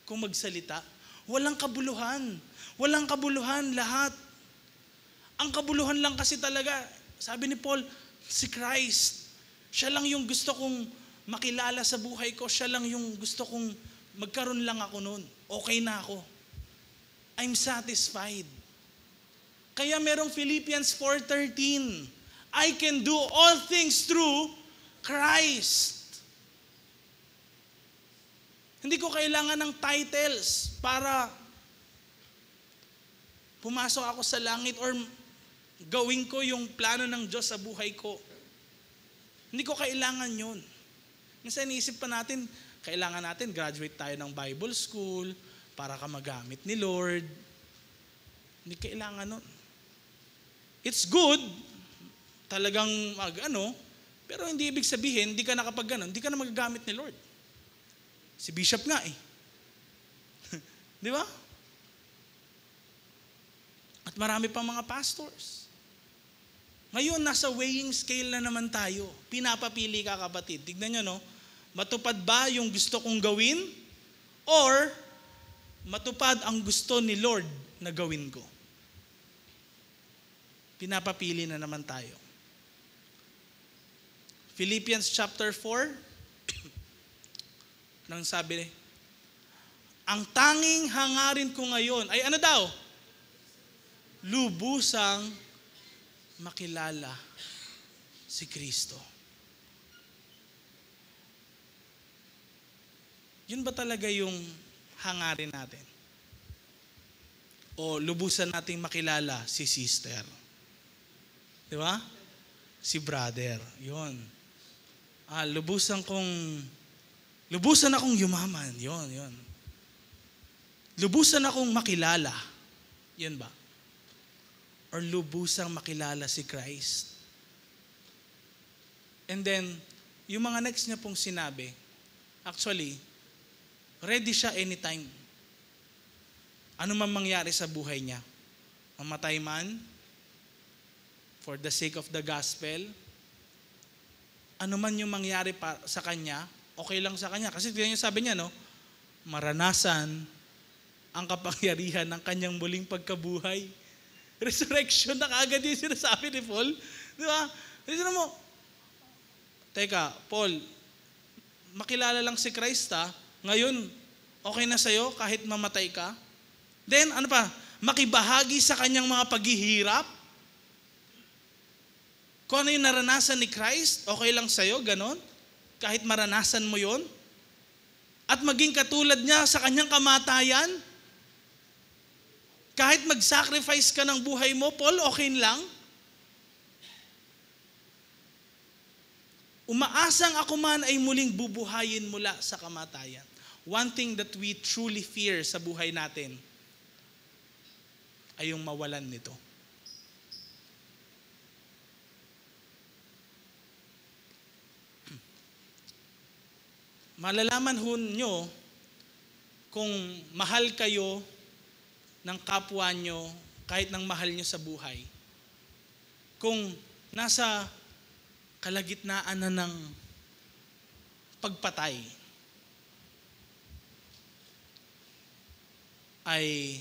kung magsalita. Walang kabuluhan. Walang kabuluhan lahat. Ang kabuluhan lang kasi talaga, sabi ni Paul, si Christ. Siya lang yung gusto kong makilala sa buhay ko. Siya lang yung gusto kong magkaroon lang ako noon. Okay na ako. I'm satisfied. Kaya merong Philippians 4:13. I can do all things through Christ. Hindi ko kailangan ng titles para pumasok ako sa langit or gawin ko yung plano ng Diyos sa buhay ko. Hindi ko kailangan yun. Minsan iniisip pa natin, kailangan natin graduate tayo ng Bible school para ka magamit ni Lord. Hindi kailangan nun. It's good, talagang pero hindi ibig sabihin, hindi ka hindi ka na magagamit ni Lord. Si Bishop nga eh. Di ba? At marami pang mga pastors. Ngayon, nasa weighing scale na naman tayo. Pinapapili ka, kapatid. Tignan nyo, no? Matupad ba yung gusto kong gawin? Or, matupad ang gusto ni Lord na gawin ko? Pinapapili na naman tayo. Philippians chapter 4, nang sabi, ang tanging hangarin ko ngayon ay ano daw? Lubusang makilala si Kristo. Yun ba talaga yung hangarin natin? O lubusan nating makilala si sister? Di ba? Si brother. Yun. Lubusan akong yumaman. Yun. Lubusan akong makilala. Yun ba? Or lubusang makilala si Christ. And then, yung mga next niya pong sinabi, actually, ready siya anytime. Ano man mangyari sa buhay niya. Mamatay man, for the sake of the gospel, ano man yung mangyari sa kanya, okay lang sa kanya. Kasi tignan niyo sabi niya, no? Maranasan ang kapangyarihan ng kanyang muling pagkabuhay. Resurrection na kaagad yung sinasabi ni Paul. Di ba? Listen mo, teka, Paul, makilala lang si Christ ngayon, okay na sa'yo kahit mamatay ka? Then, ano pa? Makibahagi sa kanyang mga paghihirap? Kung ano yung naranasan ni Christ, okay lang sa'yo, ganon? Kahit maranasan mo yon? At maging katulad niya sa kanyang kamatayan? Kahit mag-sacrifice ka ng buhay mo, Paul, okay lang? Umaasang ako man ay muling bubuhayin mula sa kamatayan. One thing that we truly fear sa buhay natin ay yung mawalan nito. Malalaman nyo kung mahal kayo ng kapwa nyo, kahit ng mahal nyo sa buhay. Kung nasa kalagitnaan na ng pagpatay, ay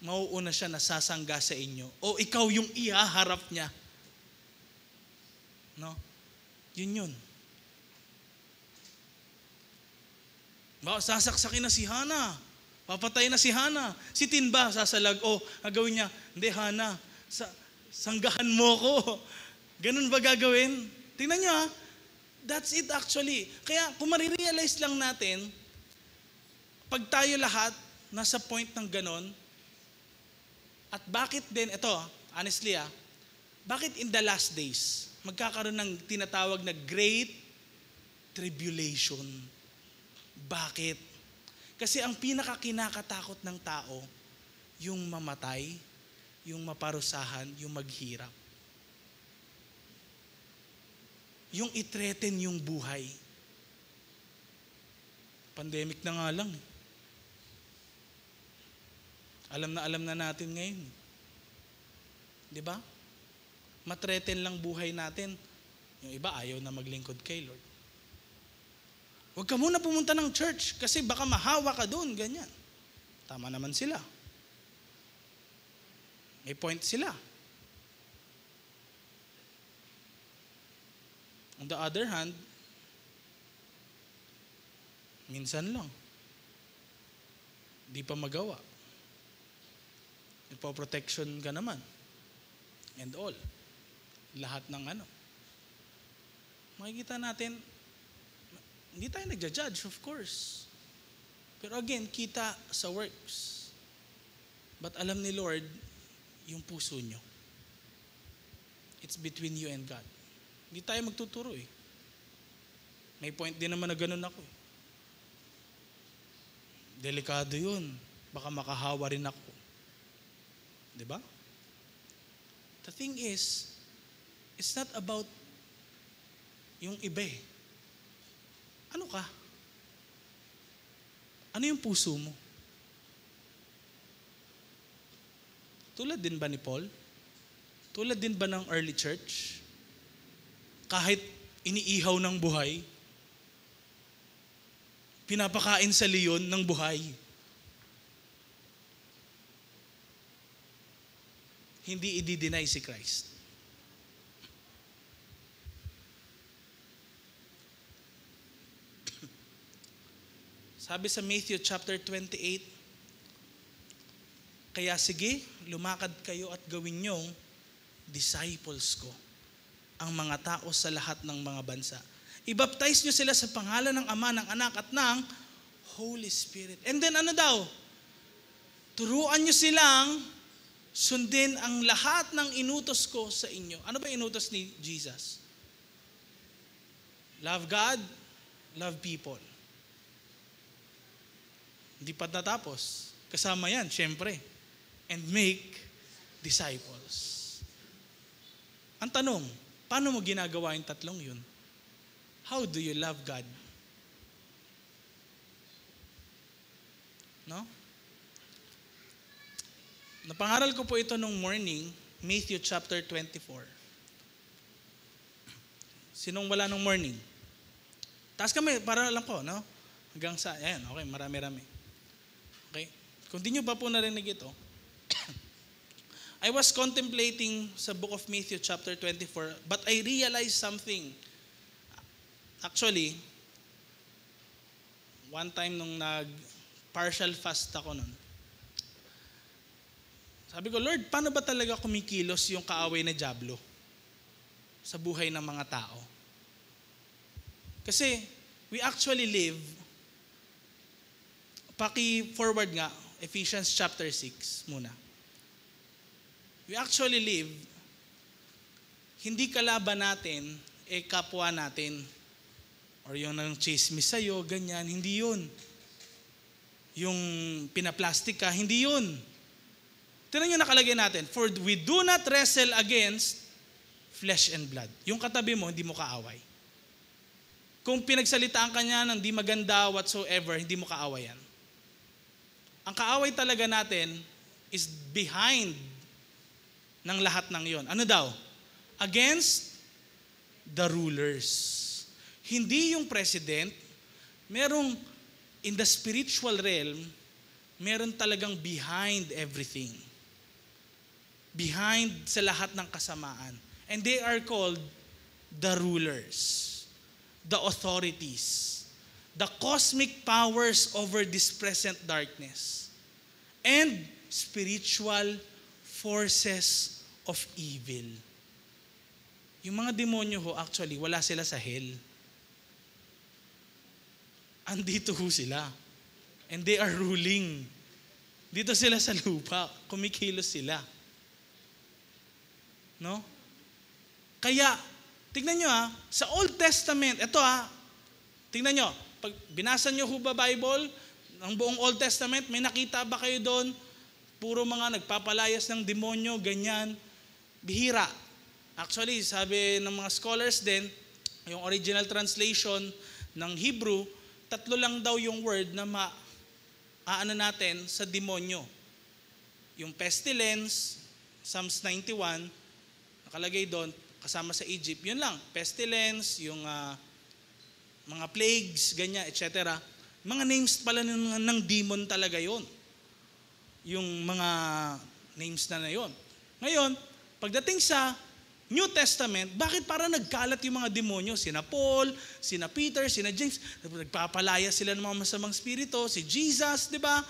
mauuna siya na sasangga sa inyo. O ikaw yung ihaharap niya. No? Yun. Sasaksakin na si Hana. Papatay na si Hana. Si Tinba, sasalag. Gagawin niya, hindi Hana, sanggahan mo ko. Ganun ba gagawin? Tingnan niyo that's it actually. Kaya kung marirealize lang natin, pag tayo lahat nasa point ng ganon, at bakit din, honestly bakit in the last days, magkakaroon ng tinatawag na Great Tribulation? Bakit? Kasi ang pinakakinakatakot ng tao, yung mamatay, yung maparusahan, yung maghirap. Yung i-threaten yung buhay. Pandemic na nga lang. Alam na natin ngayon. Di ba? Matreten lang buhay natin. Yung iba ayaw na maglingkod kay Lord. Huwag ka muna pumunta ng church kasi baka mahawa ka doon, ganyan. Tama naman sila. May point sila. On the other hand, minsan lang. Di pa magawa. Nagpo-protection ka naman. And all. lahat ng makikita natin, hindi tayo nagja-judge, of course. Pero again, kita sa works. But alam ni Lord, yung puso nyo. It's between you and God. Hindi tayo magtuturo eh. May point din naman na ganun ako eh. Delikado yun. Baka makahawa rin ako. Diba? The thing is, it's not about yung iba eh. Ano ka? Ano yung puso mo? Tulad din ba ni Paul? Tulad din ba ng early church? Kahit iniihaw ng buhay, pinapakain sa leon ng buhay. Hindi i-deny si Christ. Sabi sa Matthew chapter 28, kaya sige, lumakad kayo at gawin niyong disciples ko ang mga tao sa lahat ng mga bansa. I-baptize nyo sila sa pangalan ng Ama, ng Anak, at ng Holy Spirit. And then ano daw? Turuan nyo silang sundin ang lahat ng inutos ko sa inyo. Ano ba inutos ni Jesus? Love God, love people. Hindi pa natapos. Kasama yan, syempre. And make disciples. Ang tanong, paano mo ginagawa yung tatlong yun? How do you love God? No? Napangaral ko po ito nung morning, Matthew chapter 24. Sinong wala nung morning? Taas kami, para lang po, no? Hanggang sa, ayan, okay, marami-rami. Okay? Kung di nyo pa po narinig ito, I was contemplating sa book of Matthew chapter 24, but I realized something. Actually, one time nung nag-partial fast ako nun, sabi ko, Lord, paano ba talaga kumikilos yung kaaway na dyablo sa buhay ng mga tao? Kasi we actually live, paki-forward nga, Ephesians chapter 6 muna. We actually live, hindi kalaban natin, kapwa natin. Or yung nang chismis sa'yo, ganyan, hindi yun. Yung pinaplastic ka, hindi yun. Tignan nyo nakalagay natin, for we do not wrestle against flesh and blood. Yung katabi mo, hindi mo kaaway. Kung pinagsalitaan ka niya ng di maganda whatsoever, hindi mo kaaway yan. Ang kaaway talaga natin is behind ng lahat ng yon. Ano daw? Against the rulers. Hindi yung president, merong in the spiritual realm, meron talagang behind everything. Behind sa lahat ng kasamaan. And they are called the rulers, the authorities, the cosmic powers over this present darkness, and spiritual forces of evil. Yung mga demonyo ho, actually, wala sila sa hell. Andito ho sila. And they are ruling. Dito sila sa lupa. Kumikilos sila. No? Kaya, tignan nyo sa Old Testament, ito tignan nyo, pag binasa nyo ho ba Bible, ang buong Old Testament, may nakita ba kayo doon? Puro mga nagpapalayas ng demonyo, ganyan. Bihira. Actually, sabi ng mga scholars din, yung original translation ng Hebrew, 3 lang daw yung word na maano natin sa demonyo. Yung pestilence, Psalms 91, nakalagay doon, kasama sa Egypt. Yun lang, pestilence, yung mga plagues, ganyan, etc. Mga names pala ng demon talaga yon. Yung mga names na yon. Ngayon, pagdating sa New Testament, bakit para nagkalat yung mga demonyo? Sina Paul, sina Peter, sina James, nagpapalaya sila ng mga masamang spirito, si Jesus, di ba?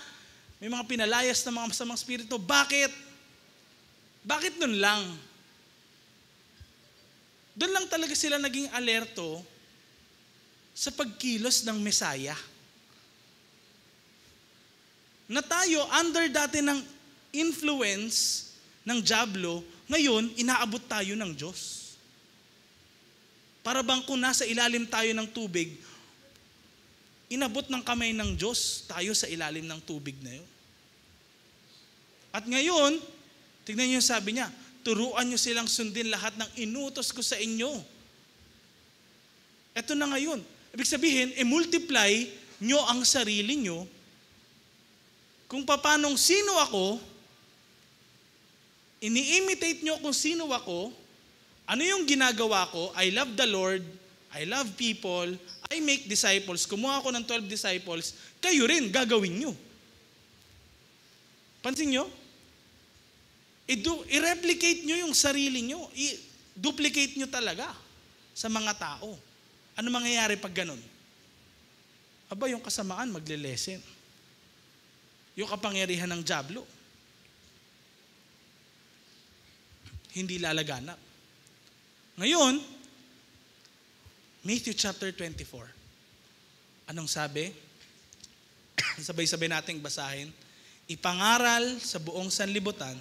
May mga pinalayas ng mga masamang spirito. Bakit? Bakit nun lang? doon lang talaga sila naging alerto sa pagkilos ng Mesaya. Na tayo, under dati ng influence ng dyablo, ngayon, inaabot tayo ng Diyos. Para bang kung nasa ilalim tayo ng tubig, inabot ng kamay ng Diyos tayo sa ilalim ng tubig na yun. At ngayon, tignan niyo yung sabi niya, turuan niyo silang sundin lahat ng inutos ko sa inyo. Ito na ngayon. Ibig sabihin, i-multiply nyo ang sarili nyo kung papanong sino ako, ini-imitate nyo kung sino ako, ano yung ginagawa ko, I love the Lord, I love people, I make disciples, kumuha ako ng 12 disciples, kayo rin gagawin nyo. Pansin nyo? I-replicate nyo yung sarili nyo, i-duplicate nyo talaga sa mga tao. Ano mangyayari pag ganun? Aba, yung kasamaan magle-lessen. Yung kapangyarihan ng dyablo, hindi lalaganap. Ngayon, Matthew chapter 24. Anong sabi? Sabay-sabay nating basahin. Ipangaral sa buong sanlibutan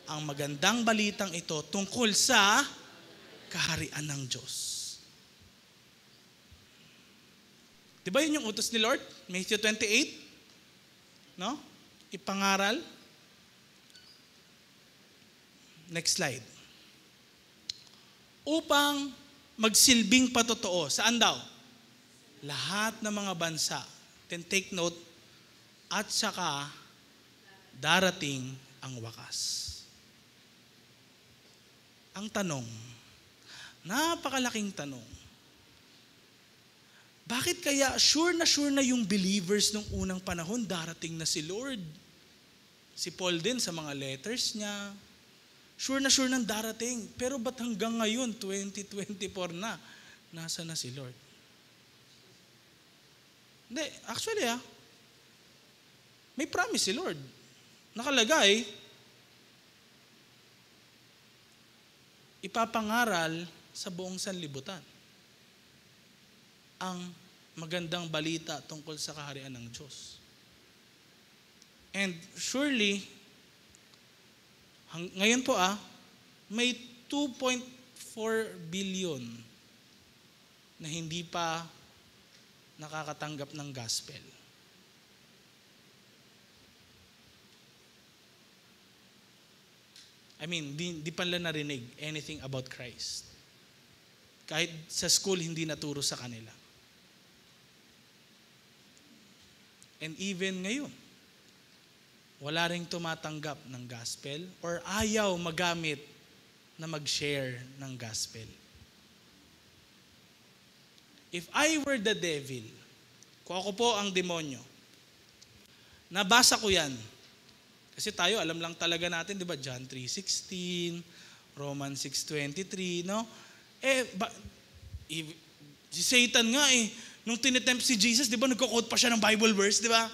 ang magandang balitang ito tungkol sa kaharian ng Diyos. Diba yun yung utos ni Lord? Matthew 28? No? Ipangaral. Next slide. Upang magsilbing patotoo. Saan daw? Lahat ng mga bansa. Then take note, at saka darating ang wakas. Ang tanong, napakalaking tanong, bakit kaya sure na yung believers nung unang panahon darating na si Lord? Si Paul din sa mga letters niya, sure nang darating. Pero ba't hanggang ngayon, 2024 na, nasa na si Lord? Hindi, actually may promise si Lord. Nakalagay, ipapangaral sa buong sanlibutan ang magandang balita tungkol sa kaharian ng Diyos. And surely, ngayon po may 2.4 billion na hindi pa nakakatanggap ng gospel. I mean, di pa nila narinig anything about Christ. Kahit sa school, hindi naturo sa kanila. And even ngayon, wala ring tumatanggap ng gospel or ayaw magamit na mag-share ng gospel. If I were the devil, kung ako po ang demonyo, nabasa ko yan. Kasi tayo, alam lang talaga natin, di ba? John 3:16, Romans 6:23, no? Si Satan nga nung tinetempt si Jesus, di ba, nagko-quote pa siya ng Bible verse, di ba?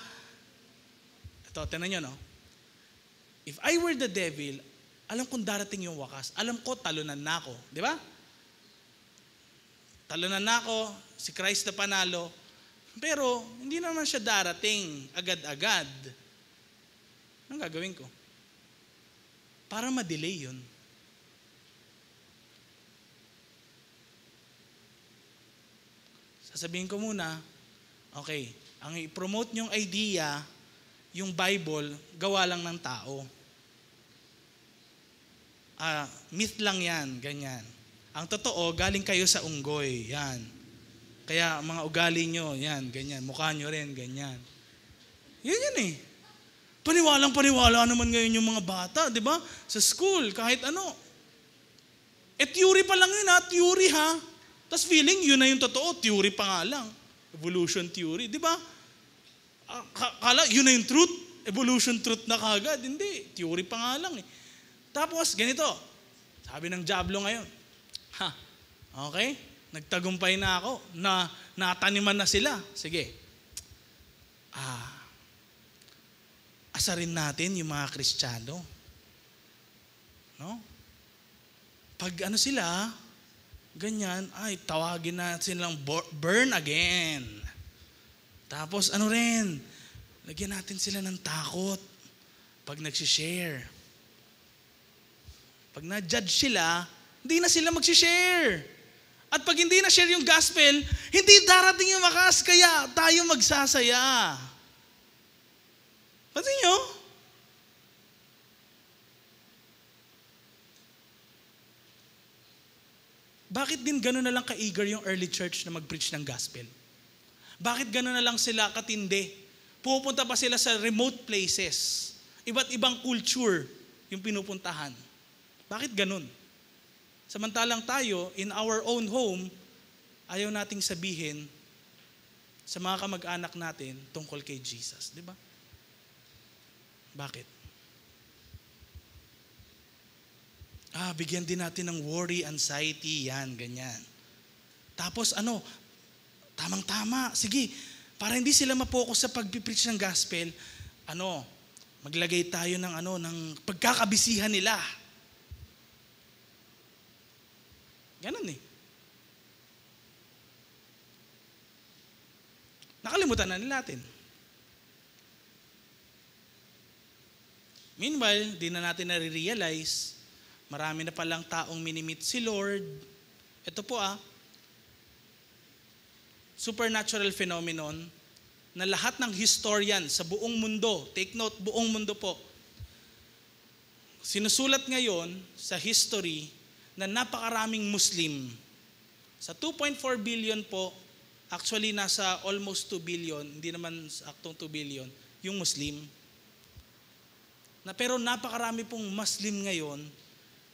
Ito, tinan nyo, no? If I were the devil, alam kong darating yung wakas. Alam ko, talunan na ako. Di ba? Talunan na ako, si Christ na panalo. Pero, hindi naman siya darating agad-agad. Anong gagawin ko? Para ma-delay yun. Sasabihin ko muna, okay, ang i-promote nyong idea, yung Bible, gawa lang ng tao. Myth lang yan, ganyan. Ang totoo, galing kayo sa unggoy, yan. Kaya mga ugali nyo, yan, ganyan. Mukha nyo rin, ganyan. Yan Paniwalang-paniwala naman ngayon yung mga bata, di ba? Sa school, kahit ano. Theory pa lang yun theory Tapos feeling, yun na yung totoo, theory pa nga lang. Evolution theory, di ba? Kala, yun na yung truth, evolution truth na kagad. Hindi, theory pa nga lang Tapos, ganito, sabi ng dyablo ngayon, okay, nagtagumpay na ako, nataniman na sila. Sige, asarin natin yung mga Kristiyano. No? Pag sila, ganyan, ay tawagin natin silang burn again. Tapos ano rin, lagyan natin sila ng takot pag nagsishare. Pag na-judge sila, hindi na sila magsishare. At pag hindi na share yung gospel, hindi darating yung wakas, kaya tayo magsasaya. Pansin nyo? Bakit din gano'n na lang ka-eager yung early church na mag-preach ng gospel? Bakit gano'n na lang sila katindi? Pupunta pa sila sa remote places. Iba't ibang culture yung pinupuntahan. Bakit gano'n? Samantalang tayo, in our own home, ayaw nating sabihin sa mga kamag-anak natin tungkol kay Jesus. Di ba? Bakit? Bigyan din natin ng worry, anxiety, yan, ganyan. Tapos tamang-tama, sige, para hindi sila mapokus sa pag-preach ng gospel, maglagay tayo ng pagkakabisihan nila. Ganun eh. Nakalimutan na natin. Meanwhile, di na natin nare-realize, marami na palang taong minimit si Lord. Ito po supernatural phenomenon na lahat ng historian sa buong mundo, take note, buong mundo po, sinusulat ngayon sa history na napakaraming Muslim. Sa 2.4 billion po, actually nasa almost 2 billion, hindi naman aktong 2 billion, yung Muslim. Pero napakarami pong Muslim ngayon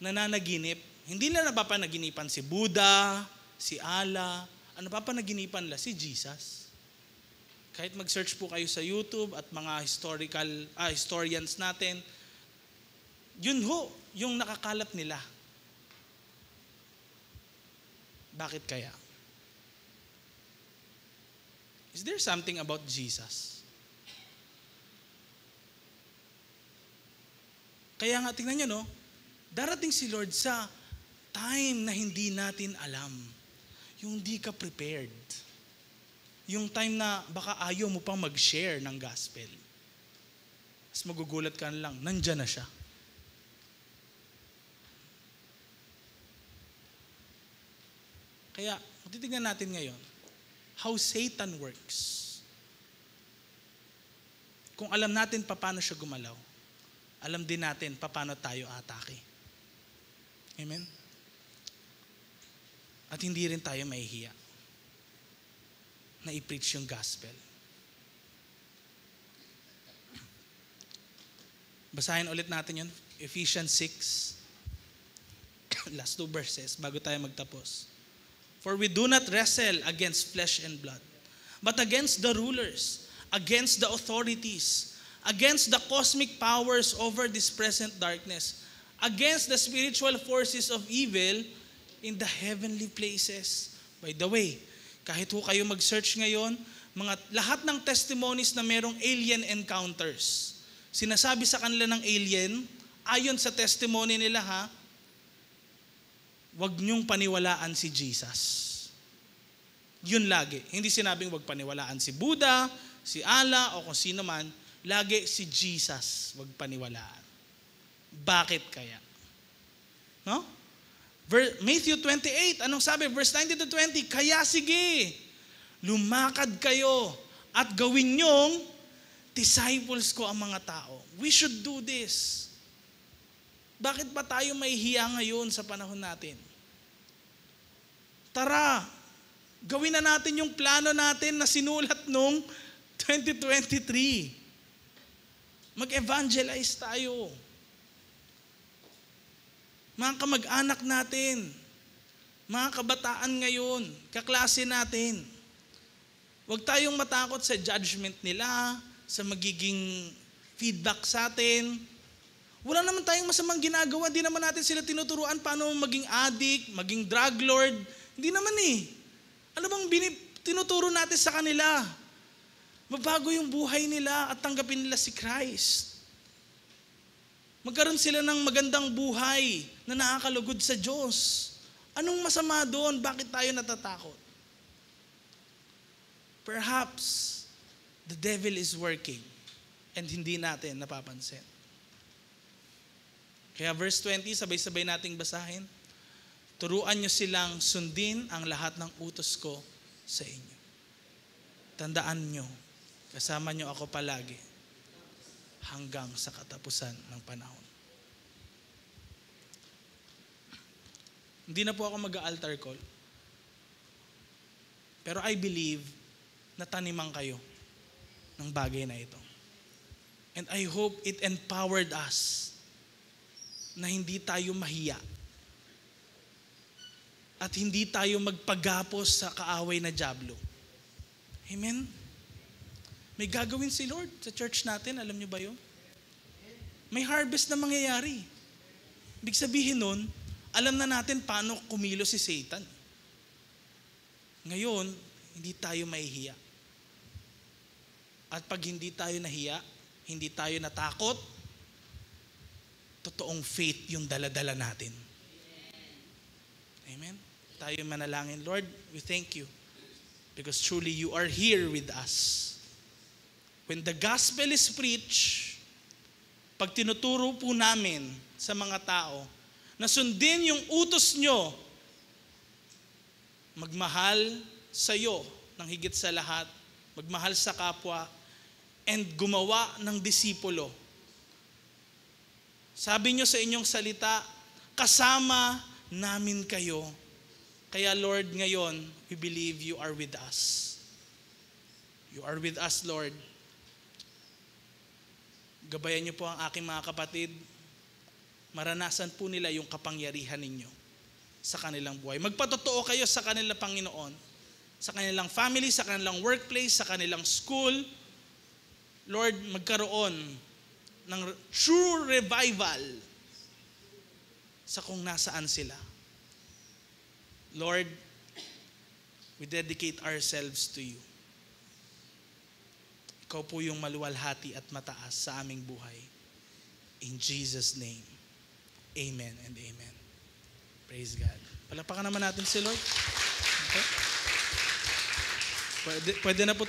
na nanaginip. Hindi na napapanaginipan si Buddha, si Allah, napapanaginipan nila si Jesus. Kahit mag-search po kayo sa YouTube at mga historians natin, yun yung nakakalat nila. Bakit kaya? Is there something about Jesus? Kaya nga, tingnan nyo, darating si Lord sa time na hindi natin alam. Yung hindi ka prepared. Yung time na baka ayaw mo pang mag-share ng gospel. Mas magugulat ka na lang, nandyan na siya. Kaya, titignan natin ngayon, how Satan works. Kung alam natin paano siya gumalaw, alam din natin paano tayo atake. Amen? At hindi rin tayo mahihiya na i-preach yung gospel. Basahin ulit natin yun. Ephesians 6, last 2 verses, bago tayo magtapos. For we do not wrestle against flesh and blood, but against the rulers, against the authorities, against the cosmic powers over this present darkness, against the spiritual forces of evil in the heavenly places. By the way, kahit kayo mag-search ngayon, lahat ng testimonies na merong alien encounters, sinasabi sa kanila ng alien, ayon sa testimony nila wag niyong paniwalaan si Jesus. Yun lagi. Hindi sinabing wag paniwalaan si Buddha, si Allah, o kung sino man. Lagi si Jesus wag paniwalaan. Bakit kaya? No? Matthew 28, anong sabi? Verse 19 to 20, kaya sige, lumakad kayo at gawin niyong disciples ko ang mga tao. We should do this. Bakit pa tayo mahihiya ngayon sa panahon natin? Tara, gawin na natin yung plano natin na sinulat nung 2023. Mag-evangelize tayo. Mga kamag-anak natin, mga kabataan ngayon, kaklase natin, huwag tayong matakot sa judgment nila, sa magiging feedback sa atin. Wala naman tayong masamang ginagawa, di naman natin sila tinuturuan paano maging addict, maging drug lord. Hindi naman Ano bang tinuturo natin sa kanila? Mabago yung buhay nila at tanggapin nila si Christ. Magkaroon sila ng magandang buhay na nakakalugod sa Diyos. Anong masama doon? Bakit tayo natatakot? Perhaps the devil is working and hindi natin napapansin. Kaya verse 20, sabay-sabay nating basahin. Turuan nyo silang sundin ang lahat ng utos ko sa inyo. Tandaan nyo, kasama nyo ako palagi hanggang sa katapusan ng panahon. Hindi na po ako mag-altar call. Pero I believe na taniman kayo ng bagay na ito. And I hope it empowered us na hindi tayo mahiya at hindi tayo magpagapos sa kaaway na dyablo. Amen? May gagawin si Lord sa church natin, alam niyo ba yun? May harvest na mangyayari. Ibig sabihin nun, alam na natin paano kumilos si Satan. Ngayon, hindi tayo mahihiya. At pag hindi tayo nahiya, hindi tayo natakot, totoong faith yung dala-dala natin. Amen? Tayo manalangin. Lord, we thank you because truly you are here with us. When the gospel is preached, pag tinuturo po namin sa mga tao na sundin yung utos nyo, magmahal sa iyo ng higit sa lahat, magmahal sa kapwa, and gumawa ng disipulo. Sabi nyo sa inyong salita, kasama namin kayo. Kaya Lord, ngayon, we believe you are with us. You are with us, Lord. Gabayan niyo po ang aking mga kapatid. Maranasan po nila yung kapangyarihan ninyo sa kanilang buhay. Magpatotoo kayo sa kanilang Panginoon, sa kanilang family, sa kanilang workplace, sa kanilang school. Lord, magkaroon ng true revival sa kung nasaan sila. Lord, we dedicate ourselves to you. Ikaw po yung maluwalhati at mataas sa aming buhay. In Jesus' name, amen and amen. Praise God. Palakpakan naman natin si Lord. Okay? Pwede na po